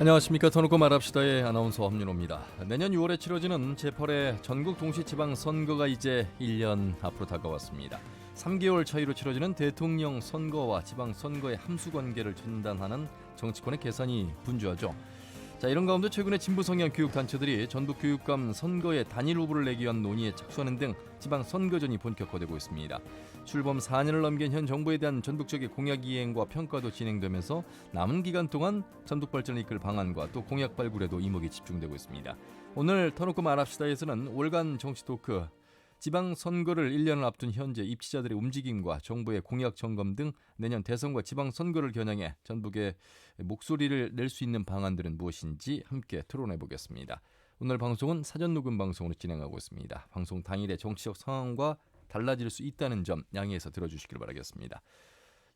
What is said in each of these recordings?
안녕하십니까. 터놓고 말합시다의 아나운서 함윤호입니다. 내년 6월에 치러지는 제8회 전국 동시지방선거가 이제 1년 앞으로 다가왔습니다. 3개월 차이로 치러지는 대통령 선거와 지방선거의 함수관계를 진단하는 정치권의 계산이 분주하죠. 자, 이런 가운데 최근에 진보 성향 교육단체들이 전국 교육감 선거에 단일 후보를 내기 위한 논의에 착수하는 등 지방선거전이 본격화되고 있습니다. 출범 4년을 넘긴 현 정부에 대한 전국적인 공약 이행과 평가도 진행되면서 남은 기간 동안 전국 발전을 이끌 방안과 또 공약 발굴에도 이목이 집중되고 있습니다. 오늘 터놓고 말합시다에서는 월간 정치 토크, 지방선거를 1년을 앞둔 현재 입지자들의 움직임과 정부의 공약 점검 등 내년 대선과 지방선거를 겨냥해 전국의 목소리를 낼 수 있는 방안들은 무엇인지 함께 토론해 보겠습니다. 오늘 방송은 사전 녹음 방송으로 진행하고 있습니다. 방송 당일의 정치적 상황과 달라질 수 있다는 점 양해해서 들어주시길 바라겠습니다.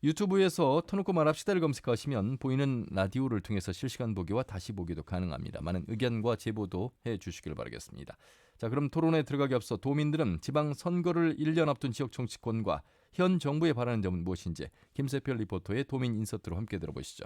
유튜브에서 터놓고 말합시다를 검색하시면 보이는 라디오를 통해서 실시간 보기와 다시 보기도 가능합니다. 많은 의견과 제보도 해주시길 바라겠습니다. 자, 그럼 토론에 들어가기 앞서 도민들은 지방선거를 1년 앞둔 지역 정치권과 현 정부에 바라는 점은 무엇인지 김세별 리포터의 도민 인서트로 함께 들어보시죠.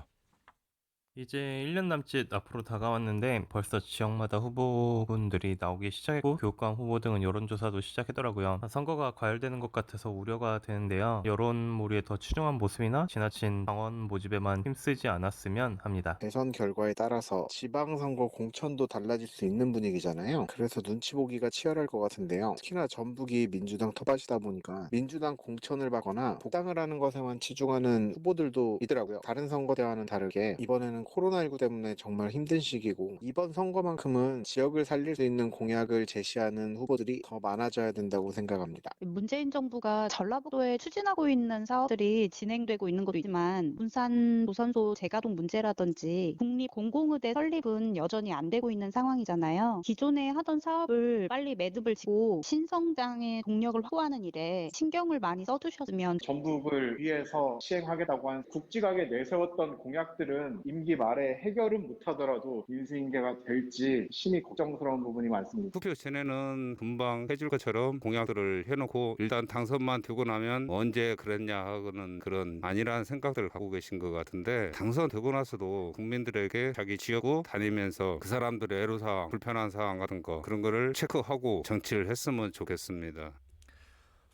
이제 1년 남짓 앞으로 다가왔는데 벌써 지역마다 후보군들이 나오기 시작했고 교육감 후보 등은 여론조사도 시작했더라고요. 선거가 과열되는 것 같아서 우려가 되는데요. 여론몰이에 더 치중한 모습이나 지나친 당원 모집에만 힘쓰지 않았으면 합니다. 대선 결과에 따라서 지방선거 공천도 달라질 수 있는 분위기잖아요. 그래서 눈치 보기가 치열할 것 같은데요. 특히나 전북이 민주당 텃밭이다 보니까 민주당 공천을 받거나 복당을 하는 것에만 치중하는 후보들도 있더라고요. 다른 선거 때와는 다르게 이번에는 코로나19 때문에 정말 힘든 시기고 이번 선거만큼은 지역을 살릴 수 있는 공약을 제시하는 후보들이 더 많아져야 된다고 생각합니다. 문재인 정부가 전라북도에 추진하고 있는 사업들이 진행되고 있는 것도 있지만 군산 노선소 재가동 문제라든지 국립공공의대 설립은 여전히 안 되고 있는 상황이잖아요. 기존에 하던 사업을 빨리 매듭을 짓고 신성장의 동력을 확보하는 일에 신경을 많이 써주셨으면. 전북을 위해서 시행하겠다고 한 국직하게 내세웠던 공약들은 임기 말에 해결은 못하더라도 인수인계가 될지 심히 걱정스러운 부분이 많습니다. 투표 전에는 금방 해줄 것처럼 공약들을 해놓고 일단 당선만 되고 나면 언제 그랬냐 하고는 그런 아니라는 생각들을 갖고 계신 것 같은데, 당선되고 나서도 국민들에게 자기 지역구 다니면서 그 사람들의 애로사항, 불편한 사항 같은 거 그런 거를 체크하고 정치를 했으면 좋겠습니다.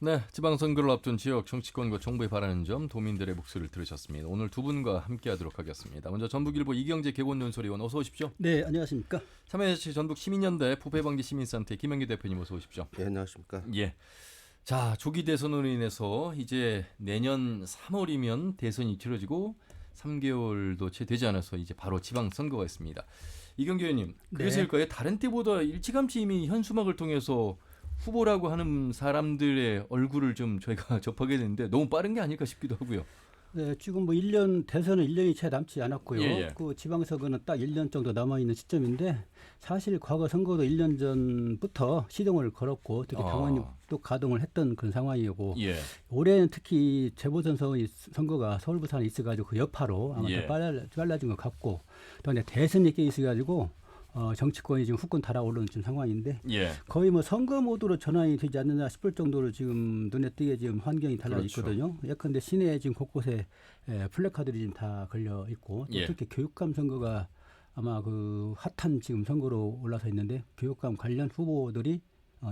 네, 지방선거를 앞둔 지역 정치권과 정부에 바라는 점, 도민들의 목소리를 들으셨습니다. 오늘 두 분과 함께하도록 하겠습니다. 먼저 전북일보 이경재 개곤연설위원 어서 오십시오. 네, 안녕하십니까. 참여자치 전북 시민연대 부패방지 시민센터 김영규 대표님 어서 오십시오. 네, 안녕하십니까. 예. 자, 조기 대선으로 인해서 이제 내년 3월이면 대선이 치러지고 3개월도 채 되지 않아서 이제 바로 지방선거가 있습니다. 이경규 의원님, 그래서일까요? 다른 때보다 일찌감치 이미 현수막을 통해서 후보라고 하는 사람들의 얼굴을 좀 저희가 접하게 되는데 너무 빠른 게 아닐까 싶기도 하고요. 네, 지금 뭐 1년, 대선은 1년이 채 남지 않았고요. 예. 그 지방선거는 딱 1년 정도 남아있는 시점인데, 사실 과거 선거도 1년 전부터 시동을 걸었고, 특히 당원도 가동을 했던 그런 상황이고, 예. 올해는 특히 재보선 선거가 서울, 부산에 있어가지고 그 여파로 아마 예. 더 빨라진 것 같고, 또 이제 대선이 껴 있어가지고, 정치권이 지금 후끈 달아오르는 지금 상황인데, 예. 거의 뭐 선거 모드로 전환이 되지 않느냐 싶을 정도로 지금 눈에 띄게 지금 환경이 달라져 그렇죠. 있거든요. 예컨대 시내에 지금 곳곳에 플래카드들이 지금 다 걸려 있고, 또 예. 특히 교육감 선거가 아마 그 핫한 지금 선거로 올라서 있는데, 교육감 관련 후보들이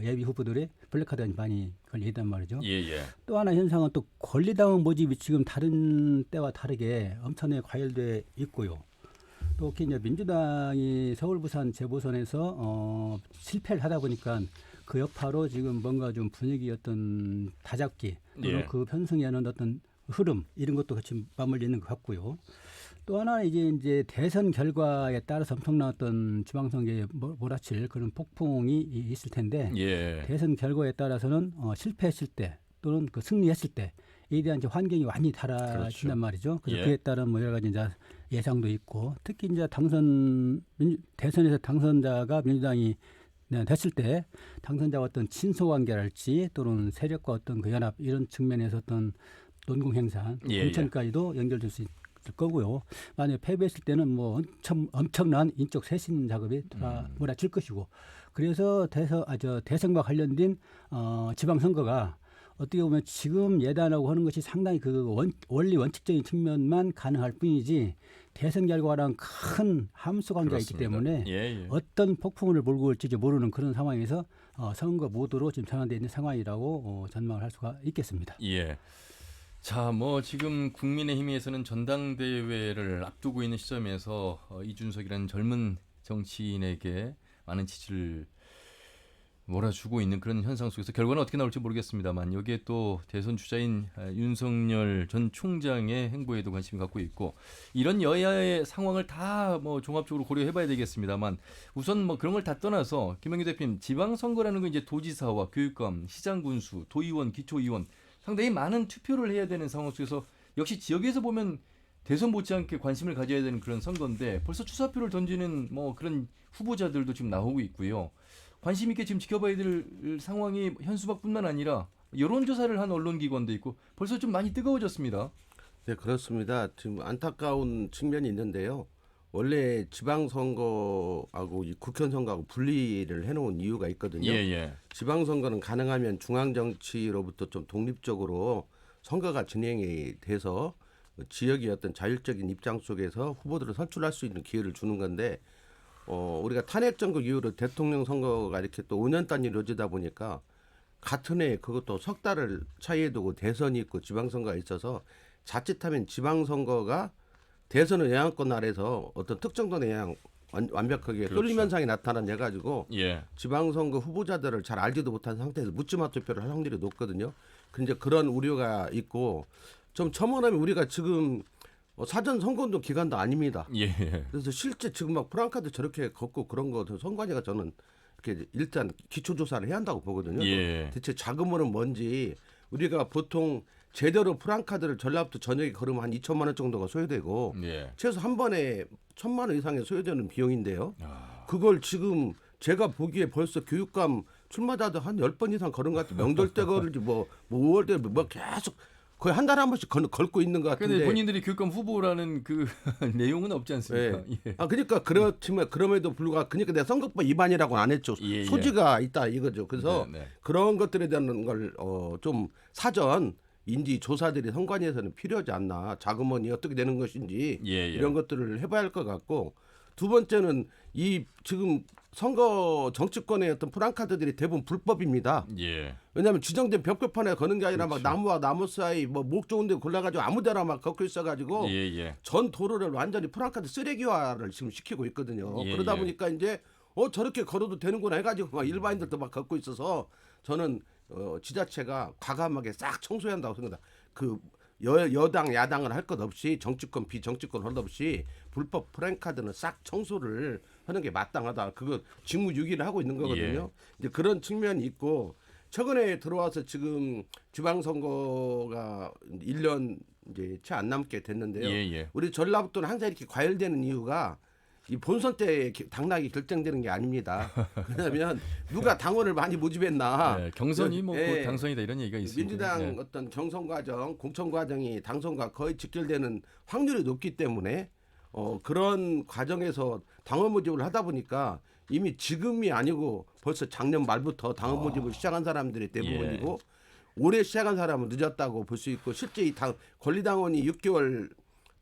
예비 후보들의 플래카드가 많이 걸려 있단 말이죠. 예. 또 하나 현상은 또 권리당원 모집이 지금 다른 때와 다르게 엄청나게 과열돼 있고요. 또 특히 이제 민주당이 서울, 부산 재보선에서 실패를 하다 보니까 그 여파로 지금 뭔가 좀 분위기 어떤 다잡기, 예. 그 편승하는 어떤 흐름 이런 것도 같이 맞물려 있는 것 같고요. 또 하나 이제 대선 결과에 따라서 엄청난 어떤 지방선거에 몰아칠 그런 폭풍이 있을 텐데, 예. 대선 결과에 따라서는 실패했을 때 또는 그 승리했을 때에 대한 이제 환경이 많이 달라진단 그렇죠. 말이죠. 그래서 예. 그에 따른 뭐 여러 가지 이제 예상도 있고, 특히 이제 대선에서 당선자가 민주당이 됐을 때 당선자와 어떤 친소관계랄지 또는 세력과 어떤 그 연합 이런 측면에서 어떤 논공 행사, 예. 공천까지도 연결될 수 있을 거고요. 만약에 패배했을 때는 뭐 엄청난 인적 쇄신 작업이 몰아칠 것이고, 그래서 대선과 관련된 지방선거가 어떻게 보면 지금 예단하고 하는 것이 상당히 그 원리 원칙적인 측면만 가능할 뿐이지, 대선 결과랑 큰 함수관계가 있기 그렇습니다. 때문에 예. 어떤 폭풍을 몰고 올지 모르는 그런 상황에서 선거 모드로 지금 전환되어 있는 상황이라고 전망을 할 수가 있겠습니다. 예. 자, 뭐 지금 국민의힘에서는 전당대회를 앞두고 있는 시점에서 이준석이라는 젊은 정치인에게 많은 지지를 몰아주고 있는 그런 현상 속에서 결과는 어떻게 나올지 모르겠습니다만 여기에 또 대선 주자인 윤석열 전 총장의 행보에도 관심을 갖고 있고 이런 여야의 상황을 다 뭐 종합적으로 고려해봐야 되겠습니다만 우선 뭐 그런 걸 다 떠나서 김영규 대표님 지방선거라는 건 이제 도지사와 교육감, 시장군수, 도의원, 기초의원 상당히 많은 투표를 해야 되는 상황 속에서 역시 지역에서 보면 대선 못지않게 관심을 가져야 되는 그런 선거인데 벌써 추사표를 던지는 뭐 그런 후보자들도 지금 나오고 있고요. 관심 있게 지금 지켜봐야 될 상황이 현수막뿐만 아니라 여론조사를 한 언론기관도 있고 벌써 좀 많이 뜨거워졌습니다. 네, 그렇습니다. 지금 안타까운 측면이 있는데요. 원래 지방선거하고 이 국회선거하고 분리를 해놓은 이유가 있거든요. 예. 지방선거는 가능하면 중앙정치로부터 좀 독립적으로 선거가 진행이 돼서 지역의 어떤 자율적인 입장 속에서 후보들을 선출할 수 있는 기회를 주는 건데 우리가 탄핵정부 이후로 대통령 선거가 이렇게 또 5년 단위로 이루어지다 보니까 같은 해에 그것도 석 달을 차이에 두고 대선이 있고 지방선거가 있어서 자칫하면 지방선거가 대선의 영향권 아래서 어떤 특정권의 영향 완벽하게 그렇죠. 쏠림 현상이 나타나게 가지고 예. 지방선거 후보자들을 잘 알지도 못한 상태에서 묻지마 투표를 할 확률이 높거든요. 근데 그런 우려가 있고 좀 첨언하면 우리가 지금 사전 선거운동 기간도 아닙니다. 예. 그래서 실제 지금 막 프랑카드 저렇게 걷고 그런 거 선관위가 저는 이렇게 일단 기초 조사를 해야 한다고 보거든요. 예. 대체 자금으로는 뭔지 우리가 보통 제대로 프랑카드를 전라북도 전역에 걸으면 한 2천만 원 정도가 소요되고 예. 최소 한 번에 1,000만 원 이상의 소요되는 비용인데요. 아. 그걸 지금 제가 보기에 벌써 교육감 출마자도 한 10번 이상 걸은 것 같아요. 명절 때 걸을지 뭐 5월 때 뭐 계속 거의 한 달에 한 번씩 걸고 있는 것 같은데. 근데 본인들이 교육감 후보라는 그 내용은 없지 않습니까? 네. 예. 그러니까 그렇지만 그럼에도 불구하고 그러니까 내가 선거법 위반이라고는 안 했죠. 예. 소지가 있다 이거죠. 그래서 네. 그런 것들에 대한 걸 좀 사전 인지 조사들이 선관위에서는 필요하지 않나. 자금원이 어떻게 되는 것인지 예. 이런 것들을 해봐야 할 것 같고 두 번째는 이 지금 선거 정치권의 어떤 프랑카드들이 대부분 불법입니다. 예. 왜냐하면 지정된 벽돌판에 거는 게 아니라 그렇죠. 막 나무와 나무 사이 뭐 목 좋은 데 골라가지고 아무데나 막 걷고 있어가지고 예. 전 도로를 완전히 프랑카드 쓰레기화를 지금 시키고 있거든요. 예, 그러다 예. 보니까 이제 저렇게 걸어도 되는구나 해가지고 막 일반인들도 막 걷고 있어서 저는 지자체가 과감하게 싹 청소해야 한다고 생각합니다. 그 여당 야당을 할 것 없이 정치권 비정치권 할 것 없이 불법 프랜카드는 싹 청소를 하는 게 마땅하다. 그거 직무유기를 하고 있는 거거든요. 이제 그런 측면이 있고 최근에 들어와서 지금 지방선거가 1년 이제 채 안 남게 됐는데요. 예. 우리 전라북도는 항상 이렇게 과열되는 이유가 이 본선 때 당락이 결정되는 게 아닙니다. 왜냐하면 누가 당원을 많이 모집했나. 네, 경선이 뭐 예. 곧 당선이다 이런 얘기가 있습니다. 민주당 네. 어떤 경선 과정, 공천 과정이 당선과 거의 직결되는 확률이 높기 때문에 그런 과정에서 당원 모집을 하다 보니까 이미 지금이 아니고 벌써 작년 말부터 당원 모집을 시작한 사람들이 대부분이고 올해 시작한 사람은 늦었다고 볼 수 있고 실제 이 권리당원이 6개월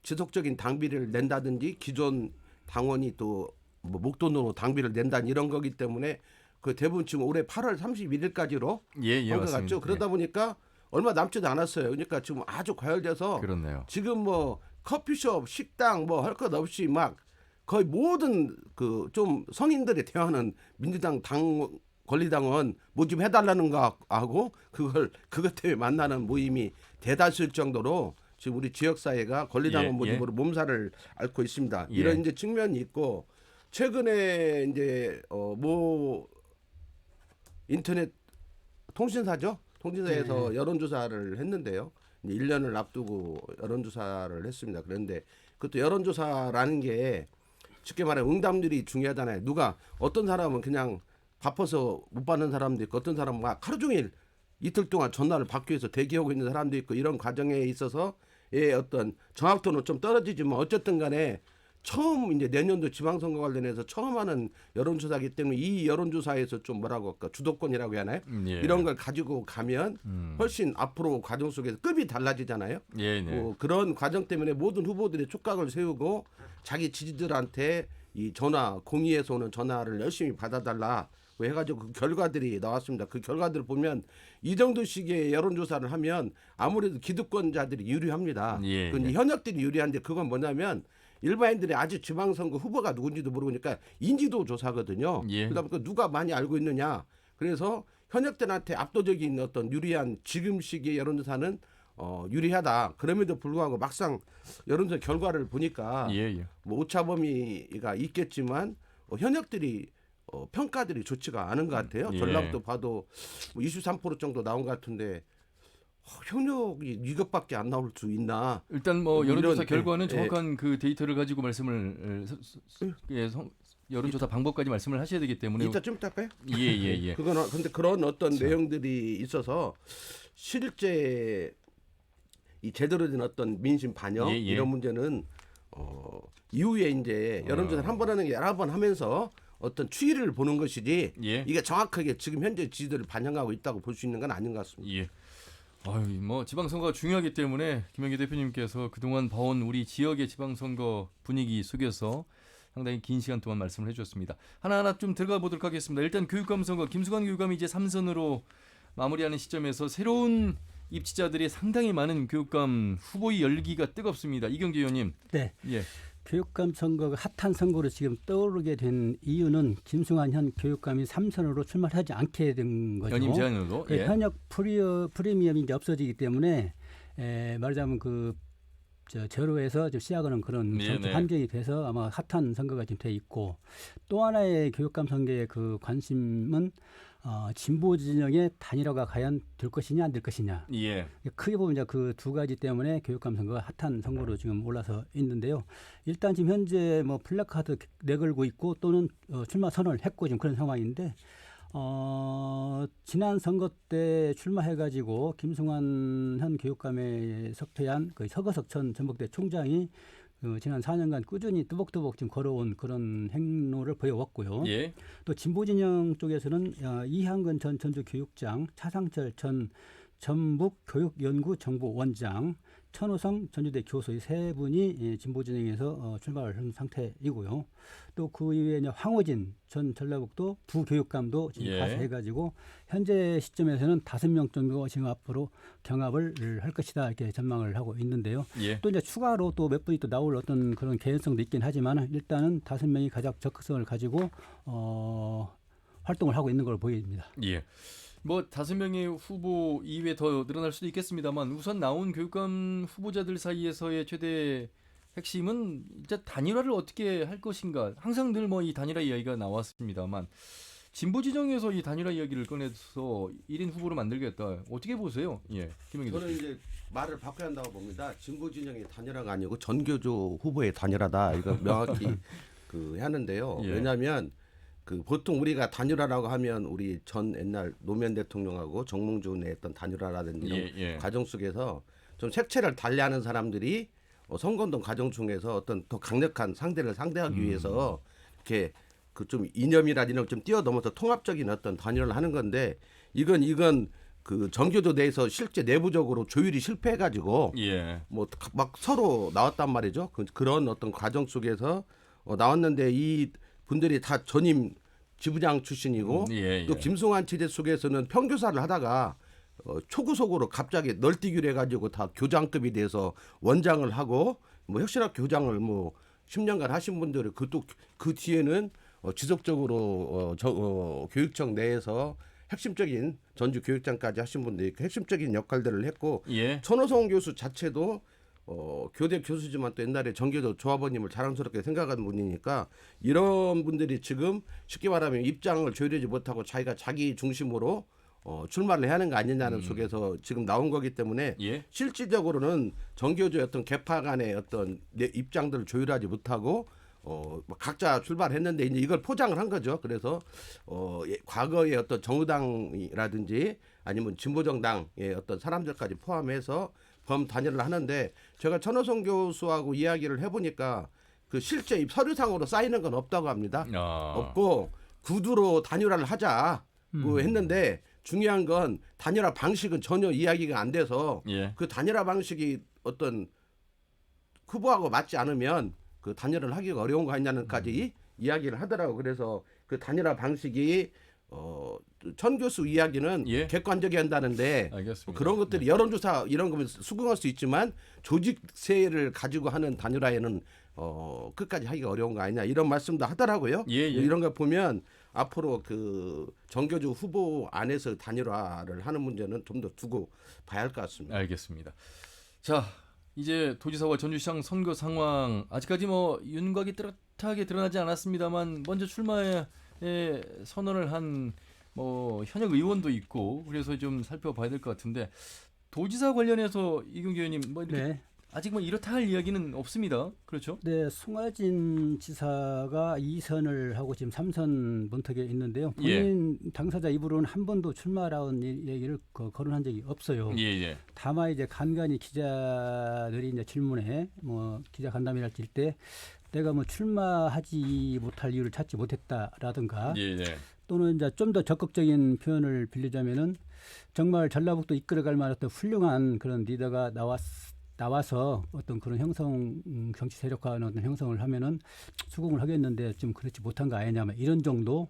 지속적인 당비를 낸다든지 기존 당원이 또 뭐 목돈으로 당비를 낸다는 이런 거기 때문에 그 대부분 지금 올해 8월 31일까지로 예, 한것 맞습니다. 같죠. 그러다 보니까 얼마 남지도 않았어요. 그러니까 지금 아주 과열돼서 그렇네요. 지금 뭐 커피숍, 식당 뭐 할 것 없이 막 거의 모든 그 좀 성인들이 대화하는 민주당 권리당원 모집해달라는 거하고 그것 때문에 만나는 모임이 대다수일 정도로 지금 우리 지역사회가 권리당원 모집으로 몸살을 앓고 있습니다. 이런 이제 측면이 있고 최근에 이제 뭐 인터넷 통신사죠. 통신사에서 여론조사를 했는데요. 이제 1년을 앞두고 여론조사를 했습니다. 그런데 그것도 여론조사라는 게 쉽게 말해 응답률이 중요하잖아요. 누가 어떤 사람은 그냥 바빠서 못 받는 사람도 있고 어떤 사람은 막 하루 종일 이틀 동안 전화를 받기 위해서 대기하고 있는 사람도 있고 이런 과정에 있어서 어떤 정확도는 좀 떨어지지만 어쨌든 간에 처음 이제 내년도 지방선거 관련해서 처음 하는 여론조사이기 때문에 이 여론조사에서 좀 뭐라고 할까 주도권이라고 해야 하나요? 예. 이런 걸 가지고 가면 훨씬 앞으로 과정 속에서 급이 달라지잖아요. 예, 네. 그런 과정 때문에 모든 후보들이 촉각을 세우고 자기 지지들한테 이 전화 공의에서 오는 전화를 열심히 받아달라 해가지고 그 결과들이 나왔습니다. 그 결과들을 보면 이 정도 식의 여론조사를 하면 아무래도 기득권자들이 유리합니다. 예, 근데 예. 현역들이 유리한데 그건 뭐냐면 일반인들이 아직 지방선거 후보가 누군지도 모르니까 인지도 조사거든요. 예. 그러다 보니까 누가 많이 알고 있느냐. 그래서 현역들한테 압도적인 어떤 유리한 지금 시기의 여론조사는 유리하다. 그럼에도 불구하고 막상 여론조사 결과를 보니까 예, 예. 뭐 오차범위가 있겠지만 현역들이 평가들이 좋지가 않은 것 같아요. 예. 전략도 봐도 뭐 23% 정도 나온 것 같은데 현역이 이것밖에 안 나올 수 있나? 일단 뭐 여론조사 이런, 결과는 예, 정확한 그 데이터를 가지고 말씀을 여론조사 방법까지 말씀을 하셔야 되기 때문에 이따 좀 이따 빼요. 예. 그거는 근데 그런 어떤 자. 내용들이 있어서 실제 이 제대로 된 어떤 민심 반영 예, 예. 이런 문제는 이후에 이제 여론조사를 한 번 하는 게 여러 번 하면서 어떤 추이를 보는 것이지 예. 이게 정확하게 지금 현재 지지도를 반영하고 있다고 볼 수 있는 건 아닌 것 같습니다. 예. 아유, 뭐 지방선거가 중요하기 때문에 김영기 대표님께서 그동안 봐온 우리 지역의 지방선거 분위기 속에서 상당히 긴 시간 동안 말씀을 해주셨습니다. 하나하나 좀 들어가 보도록 하겠습니다. 일단 교육감 선거 김수관 교육감이 이제 3선으로 마무리하는 시점에서 새로운 입지자들이 상당히 많은 교육감 후보의 열기가 뜨겁습니다. 이경재 의원님. 네. 예. 교육감 선거가 핫한 선거로 지금 떠오르게 된 이유는 김승환 현 교육감이 3선으로 출마하지 않게 된 거죠. 연임 제한으로. 그 현역 프리미엄이 이제 없어지기 때문에 말하자면 제로에서 좀 시작하는 그런 네, 정책 네. 환경이 돼서 아마 핫한 선거가 지금 돼 있고 또 하나의 교육감 선거의 그 관심은 진보 진영의 단일화가 과연 될 것이냐 안 될 것이냐. 예. 크게 보면 이제 그 두 가지 때문에 교육감 선거가 핫한 선거로 지금 올라서 있는데요. 일단 지금 현재 뭐 플래카드 내걸고 있고 또는 출마 선언을 했고 지금 그런 상황인데 지난 선거 때 출마해가지고 김승환 현 교육감에 석패한 그 서거석 전 전북대 총장이 지난 4년간 꾸준히 뚜벅뚜벅 지금 걸어온 그런 행로를 보여왔고요. 예. 또 진보 진영 쪽에서는 이한근 전 전주교육장, 차상철 전 전북교육연구정보원장, 천호성 전주대 교수 이 세 분이 진보 진영에서 출마를 한 상태이고요. 또 그 이외에 이제 황호진 전 전라북도 부교육감도 지금 예. 가세해가지고 현재 시점에서는 5명 정도 지금 앞으로 경합을 할 것이다 이렇게 전망을 하고 있는데요. 예. 또 이제 추가로 또 몇 분이 또 나올 어떤 그런 개연성도 있긴 하지만 일단은 5명이 가장 적극성을 가지고 활동을 하고 있는 걸 보입니다. 예. 뭐 5명의 후보 이외에 더 늘어날 수도 있겠습니다만 우선 나온 교육감 후보자들 사이에서의 최대 핵심은 이제 단일화를 어떻게 할 것인가. 항상 늘 뭐 이 단일화 이야기가 나왔습니다만 진보 진영에서 이 단일화 이야기를 꺼내서 1인 후보로 만들겠다. 어떻게 보세요? 예. 김영기 저는 대표. 이제 말을 바꿔야 한다고 봅니다. 진보 진영의 단일화가 아니고 전교조 후보의 단일화다. 이거 명확히 하는데요. 예. 왜냐하면 보통 우리가 단일화라고 하면 우리 전 옛날 노무현 대통령하고 정몽준의 했던 단일화라든지 이런 예. 과정 속에서 좀 색채를 달리하는 사람들이 선거운동 과정 중에서 어떤 더 강력한 상대를 상대하기 위해서 이렇게 좀 이념이라든지 이런 걸 좀 뛰어넘어서 통합적인 어떤 단일화를 하는 건데 이건 그 정교조 내에서 실제 내부적으로 조율이 실패해가지고 예. 뭐 막 서로 나왔단 말이죠. 그런 어떤 과정 속에서 나왔는데 이 분들이 다 전임 지부장 출신이고 예. 또 김승환 체제 속에서는 평교사를 하다가 초구속으로 갑자기 널뛰기를 해가지고 다 교장급이 돼서 원장을 하고 뭐 혁신학 교장을 뭐 10년간 하신 분들이 그 뒤에는 지속적으로 교육청 내에서 핵심적인 전주 교육장까지 하신 분들이 핵심적인 역할들을 했고 예. 천호성 교수 자체도 교대 교수지만 또 옛날에 정교조 조합원님을 자랑스럽게 생각하는 분이니까 이런 분들이 지금 쉽게 말하면 입장을 조율하지 못하고 자기 중심으로 출마를 해야 하는 거 아니냐는 속에서 지금 나온 거기 때문에 예. 실질적으로는 정교조의 어떤 개파 간의 어떤 입장들을 조율하지 못하고 각자 출발했는데 이제 이걸 포장을 한 거죠. 그래서 과거의 어떤 정의당이라든지 아니면 진보정당의 어떤 사람들까지 포함해서 범 단일화를 하는데 제가 천호성 교수하고 이야기를 해보니까 그 실제 서류상으로 쌓이는 건 없다고 합니다. 아. 없고 구두로 단일화를 하자고 했는데 중요한 건 단일화 방식은 전혀 이야기가 안 돼서 예. 그 단일화 방식이 어떤 후보하고 맞지 않으면 그 단일화를 하기가 어려운 거 아니냐는까지 이야기를 하더라고. 그래서 그 단일화 방식이 천 교수 이야기는 예. 객관적이 한다는데 알겠습니다. 그런 것들이 여론조사 이런 거면 수긍할 수 있지만 조직세를 가지고 하는 단일화에는 끝까지 하기가 어려운 거 아니냐 이런 말씀도 하더라고요. 예, 예. 이런 거 보면 앞으로 그 정교주 후보 안에서 단일화를 하는 문제는 좀 더 두고 봐야 할 것 같습니다. 알겠습니다. 자, 이제 도지사와 전주시장 선거 상황 아직까지 뭐 윤곽이 뚜렷하게 드러나지 않았습니다만 먼저 출마에 선언을 한 뭐 현역 의원도 있고 그래서 좀 살펴봐야 될 것 같은데 도지사 관련해서 이경규 의원님 뭐 이렇게 네. 아직 뭐 이렇다 할 이야기는 없습니다. 그렇죠? 네, 송하진 지사가 2선을 하고 지금 3선 문턱에 있는데요. 본인 당사자 입으로는 한 번도 출마라는 얘기를 거론한 적이 없어요. 예, 예. 다만 이제 간간히 기자들이 이제 질문에 뭐 기자 간담회를 할 때 내가 뭐 출마하지 못할 이유를 찾지 못했다라든가 예, 예. 또는 이제 좀 더 적극적인 표현을 빌리자면은 정말 전라북도 이끌어갈 만한 어떤 훌륭한 그런 리더가 나와서 어떤 그런 형성 정치 세력화하는 어떤 형성을 하면은 수긍을 하겠는데 좀 그렇지 못한 거 아니냐 이런 정도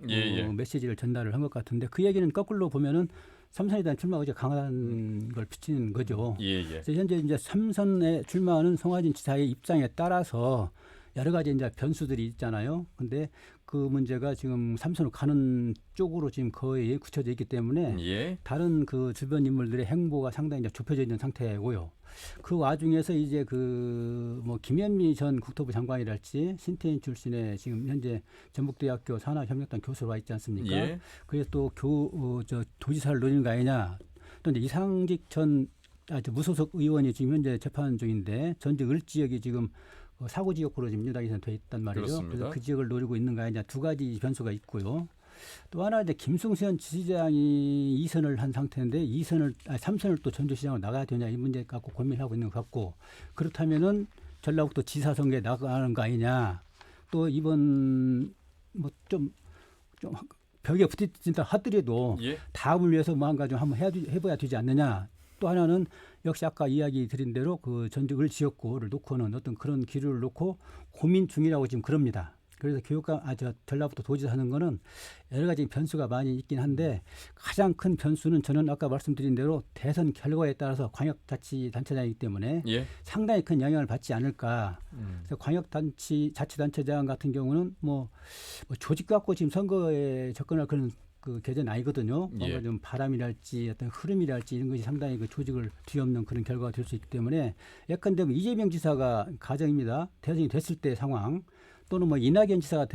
메시지를 전달을 한 것 같은데 그 얘기는 거꾸로 보면은 삼선에 대한 출마 의지가 강한 걸 비치는 거죠. 예, 예. 그래서 현재 이제 삼선에 출마하는 송하진 지사의 입장에 따라서 여러 가지 이제 변수들이 있잖아요. 근데 그 문제가 지금 삼선으로 가는 쪽으로 지금 거의 굳혀져 있기 때문에 예. 다른 그 주변 인물들의 행보가 상당히 이제 좁혀져 있는 상태고요. 그 와중에서 이제 그 뭐 김현미 전 국토부 장관이랄지 신태인 출신의 지금 현재 전북대학교 산하협력단 교수로 와 있지 않습니까? 예. 그래서 또 도지사를 노리는 거 아니냐. 또 이제 이상직 무소속 의원이 지금 현재 재판 중인데 전직 을 지역이 지금 사고 지역으로 지금 민주당이 돼 있단 말이죠. 그렇습니다. 그래서 그 지역을 노리고 있는 거 아니냐. 두 가지 변수가 있고요. 또 하나 이제 김승수현 지지장이 2선을 한 상태인데 3선을 또 전주시장으로 나가야 되냐 이 문제 갖고 고민하고 있는 것 같고 그렇다면은 전라북도 지사 선거에 나가는 거 아니냐. 또 이번 뭐 좀 벽에 부딪힌다 하더라도 예. 다음을 위해서 뭔가 좀 한번 해봐야 되지 않느냐. 또 하나는 역시 아까 이야기 드린 대로 그 전직을 지역구를 놓고는 어떤 그런 기류를 놓고 고민 중이라고 지금 그럽니다. 그래서 전라북도 도지사 하는 거는 여러 가지 변수가 많이 있긴 한데 가장 큰 변수는 저는 아까 말씀드린 대로 대선 결과에 따라서 광역자치단체장이기 때문에 상당히 큰 영향을 받지 않을까. 그래서 광역자치단체장 같은 경우는 뭐 조직 갖고 지금 선거에 접근할 그런 그 계제는 아니거든요. 뭔가 좀 바람이랄지 어떤 흐름이랄지 이런 것이 상당히 그 조직을 뒤엎는 그런 결과가 될 수 있기 때문에 예컨대 이재명 지사가 가정입니다. 대선이 됐을 때 상황 또는 뭐 이낙연 지사가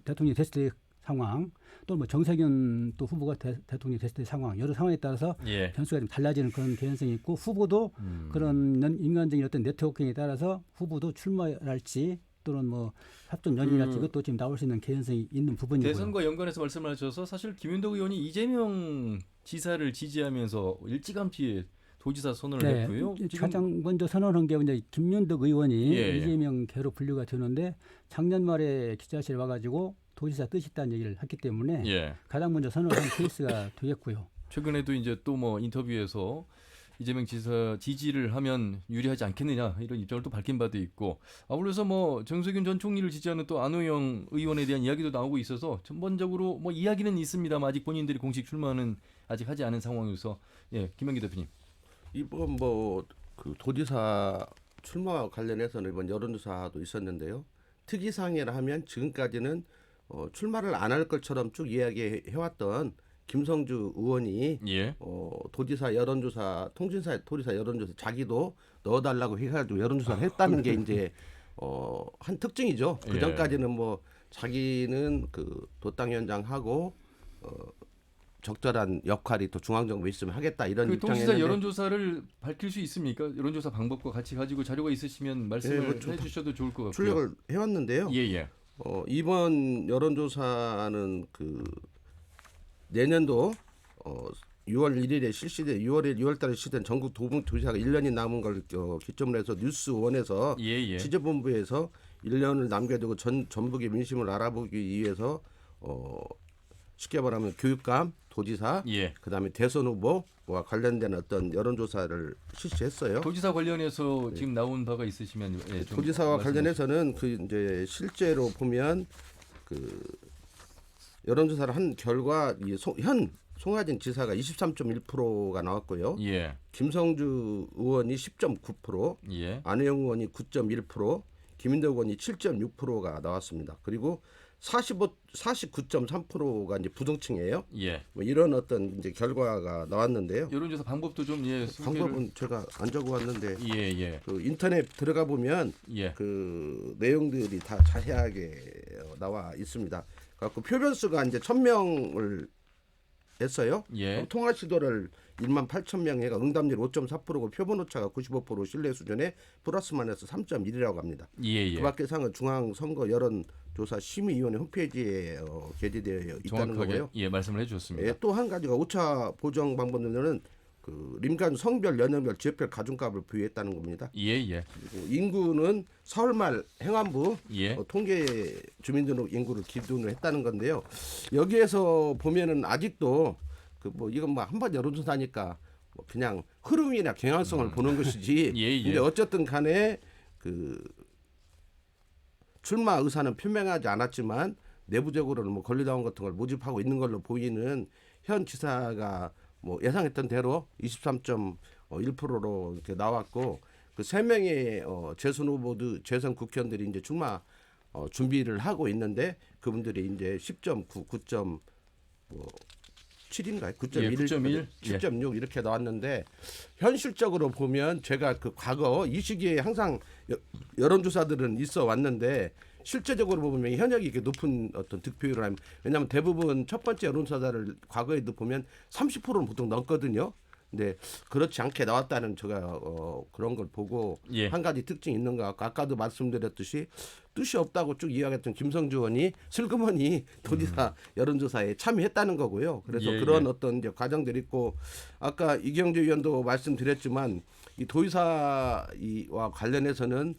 대통령이 됐을 때 상황 또는 뭐 정세균 또 후보가 대통령이 됐을 때 상황 여러 상황에 따라서 변수가 좀 달라지는 그런 개연성이 있고 후보도 그런 인간적인 어떤 네트워킹에 따라서 후보도 출마할지 또는 뭐 합동 연임이랄지 이것도 지금 나올 수 있는 개연성이 있는 부분이고요. 대선과 연관해서 말씀하셔서 사실 김윤덕 의원이 이재명 지사를 지지하면서 일찌감치 도지사 선언을 했고요. 가장 먼저 선언한 게 이제 김윤덕 의원이 이재명계로 분류가 되는데 작년 말에 기자실에 와가지고 도지사 뜻이 있다는 얘기를 했기 때문에 가장 먼저 선언한 케이스가 되겠고요. 최근에도 이제 또 뭐 인터뷰에서 이재명 지사 지지를 하면 유리하지 않겠느냐 이런 입장을 또 밝힌 바도 있고 아울러서 뭐 정세균 전 총리를 지지하는 또 안호영 의원에 대한 이야기도 나오고 있어서 전반적으로 뭐 이야기는 있습니다만 아직 본인들이 공식 출마는 아직 하지 않은 상황에서 김영기 대표님 이번 뭐 그 도지사 출마와 관련해서는 이번 여론조사도 있었는데요. 특이사항이라 하면 지금까지는 출마를 안 할 것처럼 쭉 이야기해왔던 김성주 의원이 도지사 여론조사 통신사 도지사 여론조사 자기도 넣어달라고 해가지고 여론조사를 했다는 게 이제 한 특징이죠. 그 전까지는 뭐 자기는 그 도당위원장하고 적절한 역할이 또 중앙정부에 있으면 하겠다 이런 그 입장이었는데 통신사 여론조사를 밝힐 수 있습니까? 여론조사 방법과 같이 가지고 자료가 있으시면 말씀을 해주셔도 좋을 것 같고요. 출력을 해왔는데요. 이번 여론조사는 그 내년도 6월 1일에 실시된 6월달에 실시된 전국 도지사가 1년이 남은 걸 기점으로 해서 뉴스원에서 취재본부에서 1년을 남겨두고 전북의 민심을 알아보기 위해서 쉽게 말하면 교육감, 도지사, 예. 그다음에 대선 후보와 관련된 어떤 여론조사를 실시했어요. 도지사 관련해서 지금 나온 바가 있으시면 예, 좀 도지사와 말씀해 관련해서는 그 이제 실제로 보면 그 여론조사를 한 결과 현 송하진 지사가 23.1%가 나왔고요. 예. 김성주 의원이 10.9%, 예. 안혜영 의원이 9.1%, 김인덕 의원이 7.6%가 나왔습니다. 그리고 49.3%가 이제 부동층이에요. 예. 뭐 이런 어떤 이제 결과가 나왔는데요. 여론조사 방법도 좀 예, 소개를- 방법은 제가 안 적어왔는데 예, 예. 그 인터넷 들어가 보면 예. 그 내용들이 다 자세하게 나와 있습니다. 그래서 표변수가 이제 1,000명을 했어요. 예. 통화 시도를 18,000명 해가 응답률 5.4%고 표본 오차가 95% 신뢰 수준에 플러스 마이너스 3.1이라고 합니다. 예, 예. 그 밖의 사항은 중앙선거 여론조사 심의위원회 홈페이지에 게재되어 있다는 정확하게 거고요. 예, 말씀을 해 주셨습니다. 예, 또 한 가지가 오차 보정 방법론은 그 림간 성별, 연령별, 지역별 가중값을 부여했다는 겁니다. 예, 예. 그리고 인구는 사월 말 행안부 예. 통계 주민등록 인구를 기준으로 했다는 건데요. 여기에서 보면은 아직도 그 뭐 이건 뭐 한번 여론조사니까 뭐 그냥 흐름이나 경향성을 보는 것이지. 예, 예. 근데 어쨌든 간에 그 출마 의사는 표명하지 않았지만 내부적으로는 뭐 권리당원 같은 걸 모집하고 있는 걸로 보이는 현 지사가 뭐 예상했던 대로 23.1%로 이렇게 나왔고 그 세 명의 재선 후보도 재선 국회의원들이 이제 출마 준비를 하고 있는데 그분들이 이제 10.9, 9.7인가요? 9.1, 예, 9.1, 10.6 이렇게 나왔는데 현실적으로 보면 제가 그 과거 이 시기에 항상 여론조사들은 있어 왔는데 실제적으로 보면 현역이 이렇게 높은 어떤 득표율을 하면 왜냐하면 대부분 첫 번째 여론조사를 과거에도 보면 30%는 보통 넘거든요. 근데 그렇지 않게 나왔다는 제가 그런 걸 보고 예. 한 가지 특징이 있는 것 같고 아까도 말씀드렸듯이 뜻이 없다고 쭉 이야기했던 김성주 의원이 슬그머니 도지사 여론조사에 참여했다는 거고요. 그래서 예, 그런 예. 어떤 이제 과정들이 있고 아까 이경재 의원도 말씀드렸지만 이 도지사와 관련해서는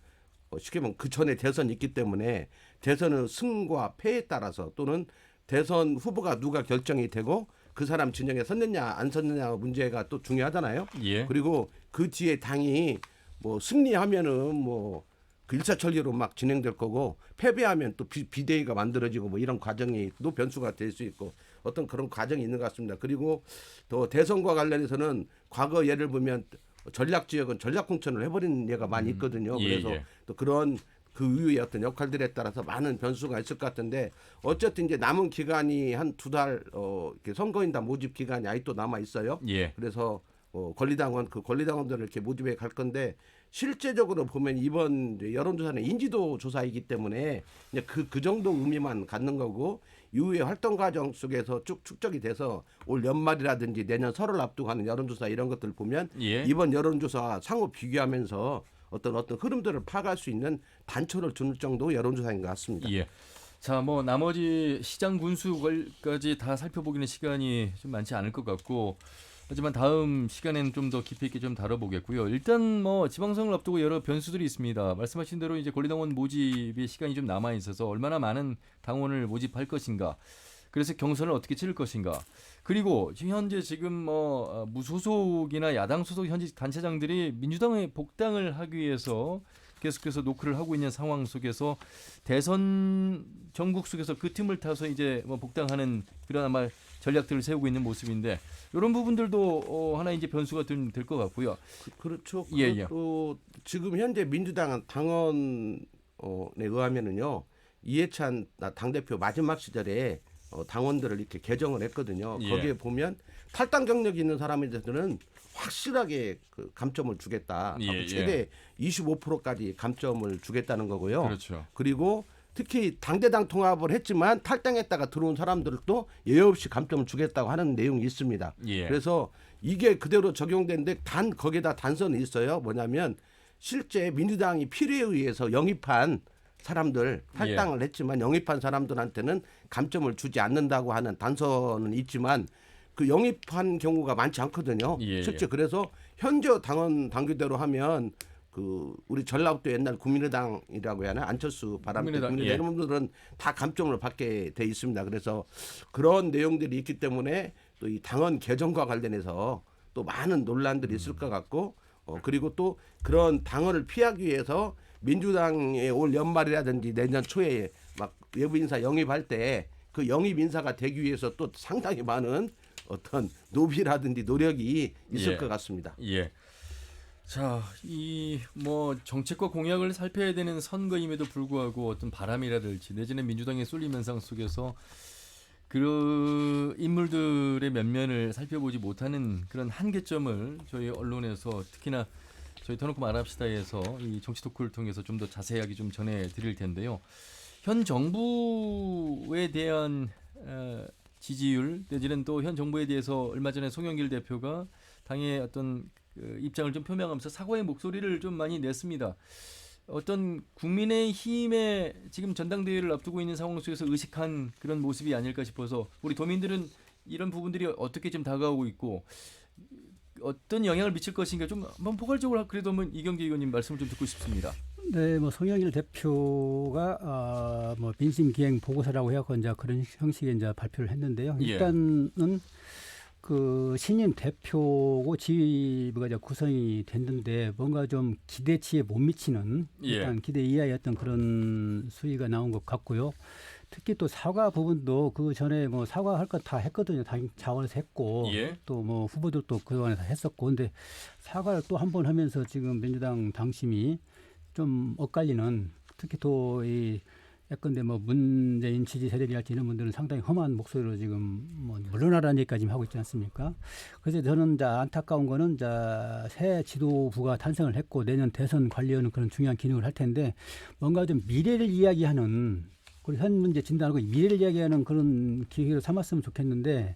쉽게 말하면 그 전에 대선이 있기 때문에 대선은 승과 패에 따라서 또는 대선 후보가 누가 결정이 되고 그 사람 진영에 섰느냐 안 섰느냐 문제가 또 중요하잖아요. 예. 그리고 그 뒤에 당이 뭐 승리하면은 뭐 그 일사천리로 막 진행될 거고 패배하면 또 비대위가 만들어지고 뭐 이런 과정이 또 변수가 될 수 있고 어떤 그런 과정이 있는 것 같습니다. 그리고 또 대선과 관련해서는 과거 예를 보면 전략 지역은 전략 공천을 해버린 예가 많이 있거든요. 예, 그래서 예. 또 그런 그 이후의 어떤 역할들에 따라서 많은 변수가 있을 것 같은데 어쨌든 이제 남은 기간이 한 2달 이렇게 선거인단 모집 기간이 아직도 남아 있어요. 예. 그래서 권리당원 그 권리당원들을 이렇게 모집해 갈 건데 실제적으로 보면 이번 이제 여론조사는 인지도 조사이기 때문에 이제 그 정도 의미만 갖는 거고 이후에 활동 과정 속에서 쭉 축적이 돼서 올 연말이라든지 내년 설을 앞두고 하는 여론조사 이런 것들 보면 예. 이번 여론조사 상호 비교하면서 어떤 흐름들을 파악할 수 있는 단초를 줄 정도 여론조사인 것 같습니다. 예. 자, 뭐 나머지 시장 군수까지 다 살펴보기는 시간이 좀 많지 않을 것 같고 하지만 다음 시간에는 좀 더 깊이 있게 좀 다뤄보겠고요. 일단 뭐 지방선거를 앞두고 여러 변수들이 있습니다. 말씀하신 대로 이제 권리당원 모집의 시간이 좀 남아 있어서 얼마나 많은 당원을 모집할 것인가. 그래서 경선을 어떻게 치를 것인가. 그리고 현재 지금 뭐 무소속이나 야당 소속 현직 단체장들이 민주당에 복당을 하기 위해서 계속해서 노크를 하고 있는 상황 속에서 대선 전국 속에서 그 틈을 타서 이제 뭐 복당하는 그런 아마 전략들을 세우고 있는 모습인데 이런 부분들도 하나 이제 변수가 될 것 같고요. 그렇죠. 예, 예. 또 지금 현재 민주당 당원에 의하면은요 이해찬 당대표 마지막 시절에 당원들을 이렇게 개정을 했거든요. 예. 거기에 보면 탈당 경력이 있는 사람들은 확실하게 그 감점을 주겠다. 예, 최대 25%까지 감점을 주겠다는 거고요. 그렇죠. 그리고 특히 당대당 통합을 했지만 탈당했다가 들어온 사람들도 예외 없이 감점을 주겠다고 하는 내용이 있습니다. 예. 그래서 이게 그대로 적용되는데 거기에다 단서는 있어요. 뭐냐면 실제 민주당이 필요에 의해서 영입한 사람들 탈당을 했지만 영입한 사람들한테는 감점을 주지 않는다고 하는 단서는 있지만 그 영입한 경우가 많지 않거든요. 예, 실제 그래서 현재 당원 당규대로 하면 그 우리 전라북도 옛날 국민의당이라고 해야 하나 안철수 바람대 국민의당, 국민의당 예. 이런 분들은 다 감점을 받게 돼 있습니다. 그래서 그런 내용들이 있기 때문에 또 이 당헌 개정과 관련해서 또 많은 논란들이 있을 것 같고 그리고 또 그런 당헌을 피하기 위해서 민주당에 올 연말이라든지 내년 초에 막 외부 인사 영입할 때 그 영입 인사가 되기 위해서 또 상당히 많은 어떤 노비라든지 노력이 있을 예. 것 같습니다. 예. 자, 이 뭐 정책과 공약을 살펴야 되는 선거임에도 불구하고 어떤 바람이라든지 내지는 민주당의 쏠림 현상 속에서 그 인물들의 면면을 살펴보지 못하는 그런 한계점을 저희 언론에서 특히나 저희 터놓고 말합시다에서 이 정치 토크를 통해서 좀 더 자세하게 좀 전해 드릴 텐데요. 현 정부에 대한 지지율 내지는 또 현 정부에 대해서 얼마 전에 송영길 대표가 당의 어떤 그 입장을 좀 표명하면서 사과의 목소리를 좀 많이 냈습니다. 어떤 국민의힘의 지금 전당대회를 앞두고 있는 상황 속에서 의식한 그런 모습이 아닐까 싶어서 우리 도민들은 이런 부분들이 어떻게 좀 다가오고 있고 어떤 영향을 미칠 것인가 좀 한번 포괄적으로 그래도 한번 이경재 의원님 말씀을 좀 듣고 싶습니다. 네, 뭐 송영길 대표가 뭐 민심 기행 보고서라고 해갖고 이제 그런 형식의 이제 발표를 했는데요. 예. 일단은 그 신임 대표고 지위가 이제 구성이 됐는데 뭔가 좀 기대치에 못 미치는 일단 기대 이하의 어떤 그런 수위가 나온 것 같고요. 특히 또 사과 부분도 그 전에 뭐 사과할 것 다 했거든요. 당 차원에서 했고 또 뭐 후보들도 그동안에 다 했었고 근데 사과를 또 한 번 하면서 지금 민주당 당심이 좀 엇갈리는 특히 또 이 예컨대 뭐 문재인 지지 세력이랄지 이런 분들은 상당히 험한 목소리로 지금 뭐 물러나라는 얘기까지 지금 하고 있지 않습니까? 그래서 저는 이제 안타까운 거는 이제 새 지도부가 탄생을 했고 내년 대선 관리하는 그런 중요한 기능을 할 텐데 뭔가 좀 미래를 이야기하는 그리고 현 문제 진단하고 미래를 이야기하는 그런 기회로 삼았으면 좋겠는데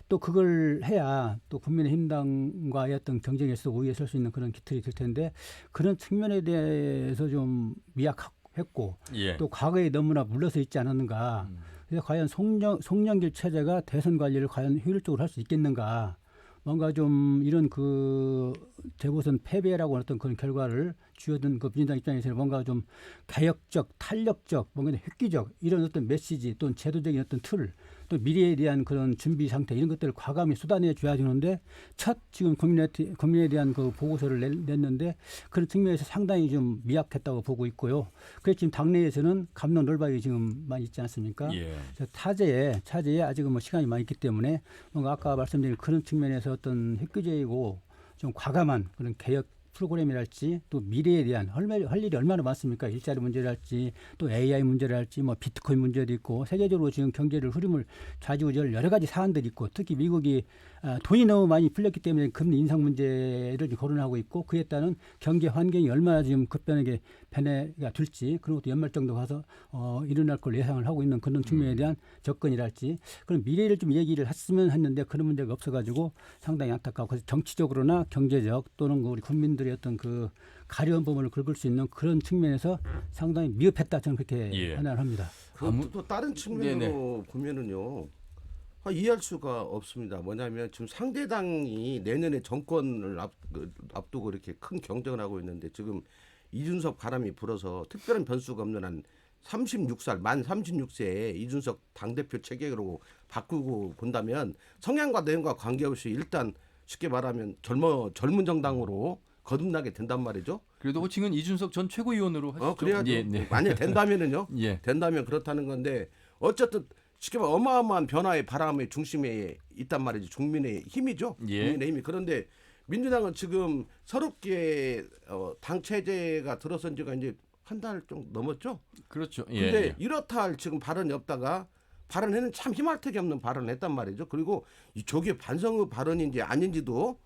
또 그걸 해야 또 국민의힘당과의 어떤 경쟁에서 우위에 설 수 있는 그런 기틀이 될 텐데 그런 측면에 대해서 좀 미약했고 또 과거에 너무나 물러서 있지 않았는가. 그래서 과연 송영길 체제가 대선 관리를 과연 효율적으로 할 수 있겠는가. 뭔가 좀 이런 그 재보선 패배라고 어떤 그런 결과를 쥐어든 그 민주당 입장에서는 뭔가 좀 개혁적, 탄력적, 뭔가 획기적 이런 어떤 메시지 또는 제도적인 어떤 틀, 또 미래에 대한 그런 준비 상태 이런 것들을 과감히 쏟아내 줘야 되는데 첫 지금 국민에 대한 그 보고서를 냈는데 그런 측면에서 상당히 좀 미약했다고 보고 있고요. 그래서 지금 당내에서는 갑론을박이 지금 많이 있지 않습니까? 그래서 차제에 아직은 뭐 시간이 많이 있기 때문에 뭔가 아까 말씀드린 그런 측면에서 어떤 획기적이고 좀 과감한 그런 개혁 프로그램이랄지 또 미래에 대한 할 일이 얼마나 많습니까? 일자리 문제랄지 또 AI 문제랄지 뭐 비트코인 문제도 있고 세계적으로 지금 경제를 흐름을 좌지우지할 여러 가지 사안들이 있고 특히 미국이 돈이 너무 많이 풀렸기 때문에 금리 인상 문제를 거론하고 있고 그에 따른 경제 환경이 얼마나 지금 급변하게 변해가 될지 그런 것도 연말 정도 가서 일어날 걸 예상을 하고 있는 그런 측면에 대한 접근이랄지 그런 미래를 좀 얘기를 했으면 했는데 그런 문제가 없어가지고 상당히 안타까워. 그래서 정치적으로나 경제적 또는 우리 국민들의 어떤 그 가려운 부분을 긁을 수 있는 그런 측면에서 상당히 미흡했다 저는 그렇게 판단합니다. 또 다른 측면으로 보면은요. 이해할 수가 없습니다. 뭐냐면 지금 상대당이 내년에 정권을 앞두고 이렇게 큰 경쟁을 하고 있는데 지금 이준석 바람이 불어서 특별한 변수가 없는 한 36살 만 36세에 이준석 당대표 체계로 바꾸고 본다면 성향과 내용과 관계없이 일단 쉽게 말하면 젊은 정당으로 거듭나게 된단 말이죠. 그래도 호칭은 이준석 전 최고위원으로 하시죠. 그래야죠. 만약 된다면은요. 된다면 그렇다는 건데 어쨌든 쉽게 말하면 어마어마한 변화의 바람의 중심에 있단 말이죠. 국민의 힘이죠. 국민의 힘이. 그런데 민주당은 지금 새롭게 당 체제가 들어선 지가 이제 한 달 좀 넘었죠. 그렇죠. 근데 이렇다 할 지금 발언이 없다가 발언에는 참 희말택이 없는 발언을 했단 말이죠. 그리고 저게 반성의 발언인지 아닌지도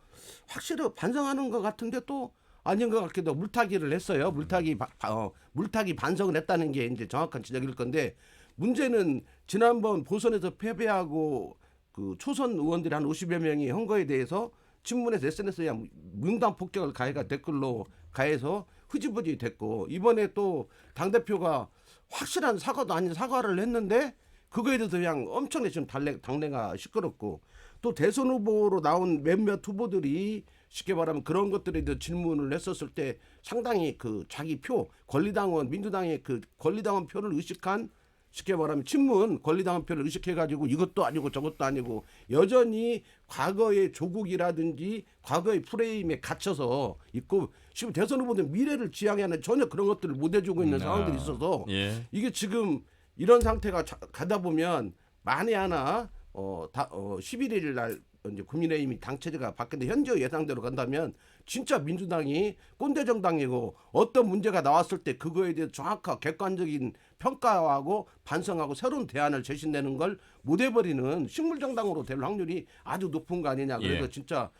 확실히 반성하는 것 같은데 또 아닌 것 같기도 하고 물타기를 했어요. 물타기 반성을 했다는 게 이제 정확한 지적일 건데 문제는 지난번 보선에서 패배하고 그 초선 의원들이 한 50여 명이 한 거에 대해서 친문에서 SNS에 뭉당 폭격을 가해가 댓글로 가해서 흐지부지 됐고 이번에 또 당대표가 확실한 사과도 아닌 사과를 했는데 그거에 대해서 그냥 엄청나게 지금 당내가 시끄럽고 또 대선 후보로 나온 몇몇 후보들이 쉽게 말하면 그런 것들에 대해서 질문을 했었을 때 상당히 그 자기 표 권리당원 민주당의 그 권리당원 표를 의식한 쉽게 말하면 친문 권리당원 표를 의식해가지고 이것도 아니고 저것도 아니고 여전히 과거의 조국이라든지 과거의 프레임에 갇혀서 있고 지금 대선 후보들 미래를 지향하는 전혀 그런 것들을 못 해주고 있는 상황들이 있어서 예. 이게 지금 이런 상태가 가다 보면 만에 하나 11일 날 이제 국민의힘이 당 체제가 바뀌는데 현재 예상대로 간다면 진짜 민주당이 꼰대 정당이고 어떤 문제가 나왔을 때 그거에 대해 정확한 객관적인 평가하고 반성하고 새로운 대안을 제시내는 걸 못 해버리는 식물 정당으로 될 확률이 아주 높은 거 아니냐. 그래서 예. 진짜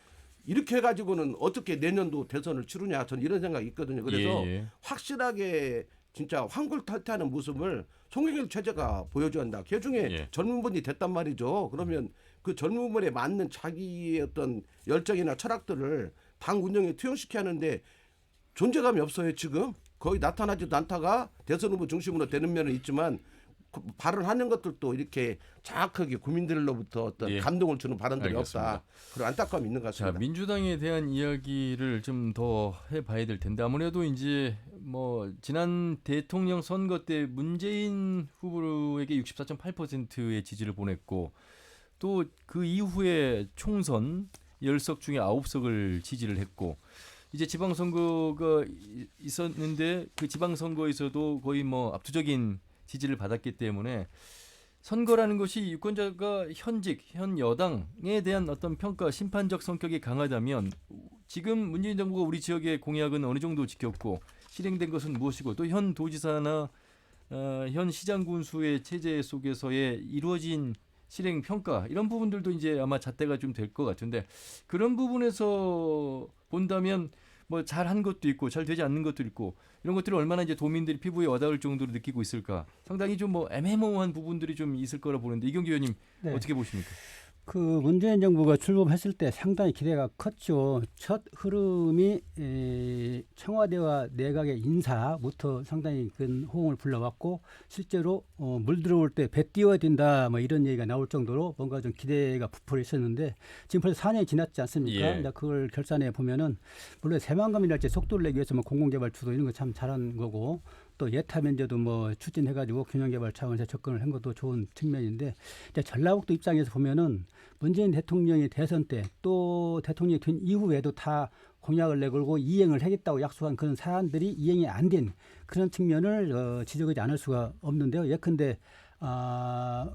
이렇게 해가지고는 어떻게 내년도 대선을 치르냐 저는 이런 생각이 있거든요. 그래서 예. 확실하게 진짜 환골탈태하는 모습을 송영길 체제가 보여줘야 한다. 개중에 예. 젊은 분이 됐단 말이죠. 그러면 그 젊은 분에 맞는 자기의 어떤 열정이나 철학들을 당 운영에 투영시켜야 하는데 존재감이 없어요. 지금 거의 나타나지도 않다가 대선 후보 중심으로 되는 면은 있지만 발언하는 것들도 이렇게 정확하게 국민들로부터 어떤 예. 감동을 주는 발언들이 알겠습니다. 없다. 그런 안타까움이 있는 것 자, 같습니다. 민주당에 대한 이야기를 좀 더 해봐야 될 텐데 아무래도 이제 뭐 지난 대통령 선거 때 문재인 후보에게 64.8%의 지지를 보냈고 또 그 이후에 총선 10석 중에 9석을 지지를 했고 이제 지방선거가 있었는데 그 지방선거에서도 거의 뭐 압도적인 지지를 받았기 때문에 선거라는 것이 유권자가 현 여당에 대한 어떤 평가, 심판적 성격이 강하다면 지금 문재인 정부가 우리 지역의 공약은 어느 정도 지켰고 실행된 것은 무엇이고 또 현 도지사나 현 시장 군수의 체제 속에서의 이루어진 실행 평가 이런 부분들도 이제 아마 잣대가 좀 될 것 같은데 그런 부분에서 본다면 뭐 잘한 것도 있고 잘 되지 않는 것도 있고 이런 것들을 얼마나 이제 도민들이 피부에 와닿을 정도로 느끼고 있을까 상당히 좀 뭐 애매모호한 부분들이 좀 있을 거라 보는데 이경규 의원님 네. 어떻게 보십니까? 그 문재인 정부가 출범했을 때 상당히 기대가 컸죠. 첫 흐름이 청와대와 내각의 인사부터 상당히 큰 호응을 불러왔고 실제로 물 들어올 때 배 띄워야 된다 뭐 이런 얘기가 나올 정도로 뭔가 좀 기대가 부풀어 있었는데 지금 벌써 4년이 지났지 않습니까? 예. 그걸 결산해 보면은 물론 새만금이랄지 속도를 내기 위해서 뭐 공공개발 주도 이런 거 참 잘한 거고 또 예타 면제도 뭐 추진해가지고 균형개발 차원에서 접근을 한 것도 좋은 측면인데 이제 전라북도 입장에서 보면은 문재인 대통령이 대선 때 또 대통령이 된 이후에도 다 공약을 내걸고 이행을 하겠다고 약속한 그런 사안들이 이행이 안 된 그런 측면을 지적하지 않을 수가 없는데요. 예컨대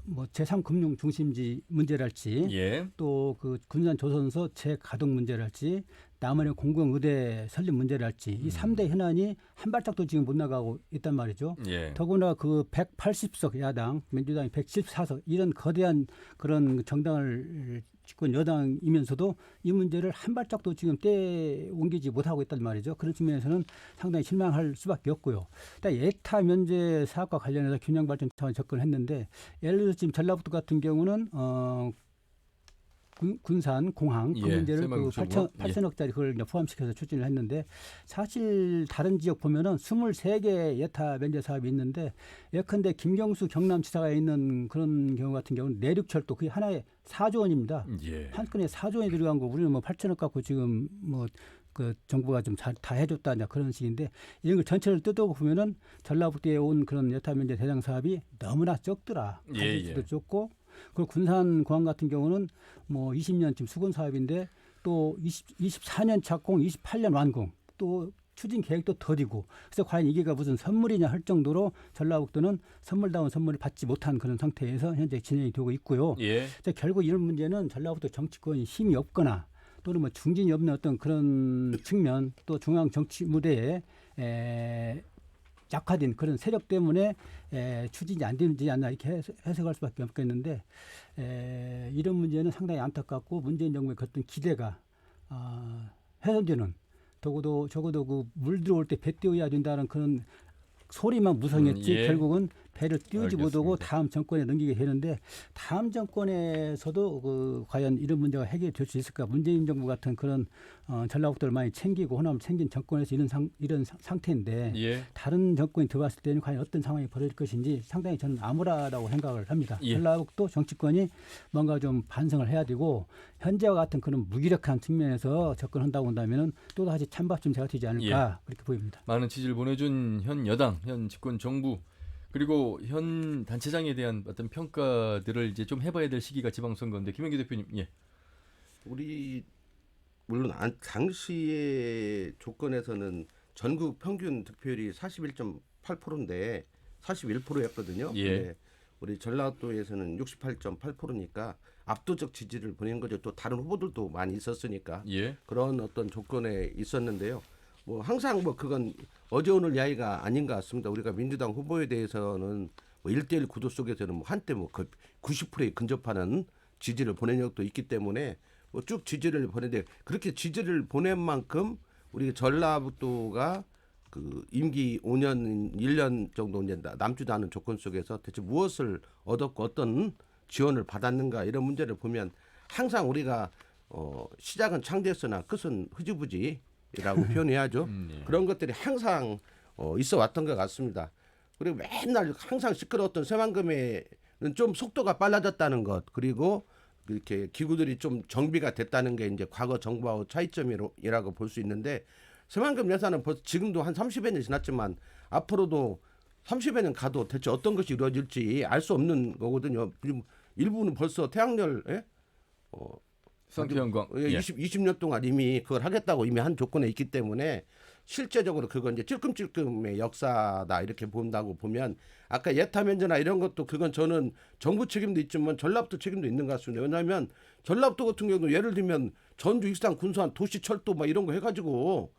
뭐 제3금융 중심지 문제랄지 예. 또 그 군산 조선소 재가동 문제랄지 남한의 공공의대 설립 문제랄지 이 3대 현안이 한 발짝도 지금 못 나가고 있단 말이죠. 예. 더구나 그 180석 야당, 민주당이 114석 이런 거대한 그런 정당을 집권 여당이면서도 이 문제를 한 발짝도 지금 옮기지 못하고 있단 말이죠. 그런 측면에서는 상당히 실망할 수밖에 없고요. 일단 예타 면제 사업과 관련해서 균형 발전 차원 접근을 했는데 예를 들어서 지금 전라북도 같은 경우는 군산 공항 그 예, 문제를 그 새마을구청구. 8천억짜리 그걸 이제 포함시켜서 추진을 했는데 사실 다른 지역 보면은 23개 예타 면제 사업이 있는데 예컨대 김경수 경남지사가 있는 그런 경우 같은 경우는 내륙철도 그게 하나에 4조 원입니다. 예. 한 건에 4조 원이 들어간 거 우리는 뭐 8천억 갖고 지금 뭐 그 정부가 좀 다 해줬다 그런 식인데 이런 걸 전체를 뜯어보고 보면은 전라북도에 온 그런 예타 면제 대상 사업이 너무나 적더라. 가지수도 적고 그리고 군산 공항 같은 경우는 뭐 20년 지금 수건 사업인데 또 24년 착공, 28년 완공, 또 추진 계획도 더디고 그래서 과연 이게가 무슨 선물이냐 할 정도로 전라북도는 선물다운 선물을 받지 못한 그런 상태에서 현재 진행이 되고 있고요. 예. 결국 이런 문제는 전라북도 정치권이 힘이 없거나 또는 뭐 중진이 없는 어떤 그런 측면 또 중앙 정치 무대에 약화된 그런 세력 때문에 추진이 안 되지 않나 이렇게 해석할 수밖에 없겠는데 이런 문제는 상당히 안타깝고 문재인 정부의 어떤 기대가 훼손되는 적어도 그 물 들어올 때 배 띄워야 된다는 그런 소리만 무성했지 예. 결국은 배를 띄우지 못하고 다음 정권에 넘기게 되는데 다음 정권에서도 과연 이런 문제가 해결될 수 있을까? 문재인 정부 같은 그런 전라북도를 많이 챙기고 호남을 챙긴 정권에서 이런 상태인데 예. 다른 정권이 들어왔을 때는 과연 어떤 상황이 벌어질 것인지 상당히 저는 암울하다고 생각을 합니다. 예. 전라북도 정치권이 뭔가 좀 반성을 해야 되고 현재와 같은 그런 무기력한 측면에서 접근한다고 한다면 또다시 찬밥 좀 제가 되지 않을까 그렇게 보입니다. 많은 지지를 보내준 현 여당, 현 집권 정부 그리고 현 단체장에 대한 어떤 평가들을 이제 좀 해봐야 될 시기가 지방선거인데 김영기 대표님, 예. 우리 물론 당시의 조건에서는 전국 평균 득표율이 41.8%인데 41%였거든요. 예. 우리 전라도에서는 68.8%니까 압도적 지지를 보낸 거죠. 또 다른 후보들도 많이 있었으니까 예. 그런 어떤 조건에 있었는데요. 뭐 항상 뭐 그건 어제 오늘 이야기가 아닌 것 같습니다. 우리가 민주당 후보에 대해서는 뭐 1대1 구도 속에서는 뭐 한때 뭐 90%에 근접하는 지지를 보낸 적도 있기 때문에 뭐 쭉 지지를 보내는데 그렇게 지지를 보낸 만큼 우리 전라북도가 그 임기 5년 1년 정도 이제 남지도 않은 조건 속에서 대체 무엇을 얻었고 어떤 지원을 받았는가 이런 문제를 보면 항상 우리가 시작은 창대했으나 끝은 흐지부지라고 표현해야죠. 예. 그런 것들이 항상 있어 왔던 것 같습니다. 그리고 맨날 항상 시끄러웠던 새만금에는 좀 속도가 빨라졌다는 것 그리고 이렇게 기구들이 좀 정비가 됐다는 게 이제 과거 정부하고 차이점이라고 볼 수 있는데 새만금 여사는 벌써 지금도 한 30여 년 지났지만 앞으로도 30여 년 가도 대체 어떤 것이 이루어질지 알 수 없는 거거든요. 일부는 벌써 태양열 상태현광 20년 동안 이미 그걸 하겠다고 이미 한 조건에 있기 때문에 실제적으로 그건 이제 찔끔찔끔의 역사다 이렇게 본다고 보면 아까 예타면제나 이런 것도 그건 저는 정부 책임도 있지만 전라북도 책임도 있는 것 같습니다. 왜냐하면 전라북도 같은 경우도 예를 들면 전주 익산 군수한 도시 철도 막 이런 거 해가지고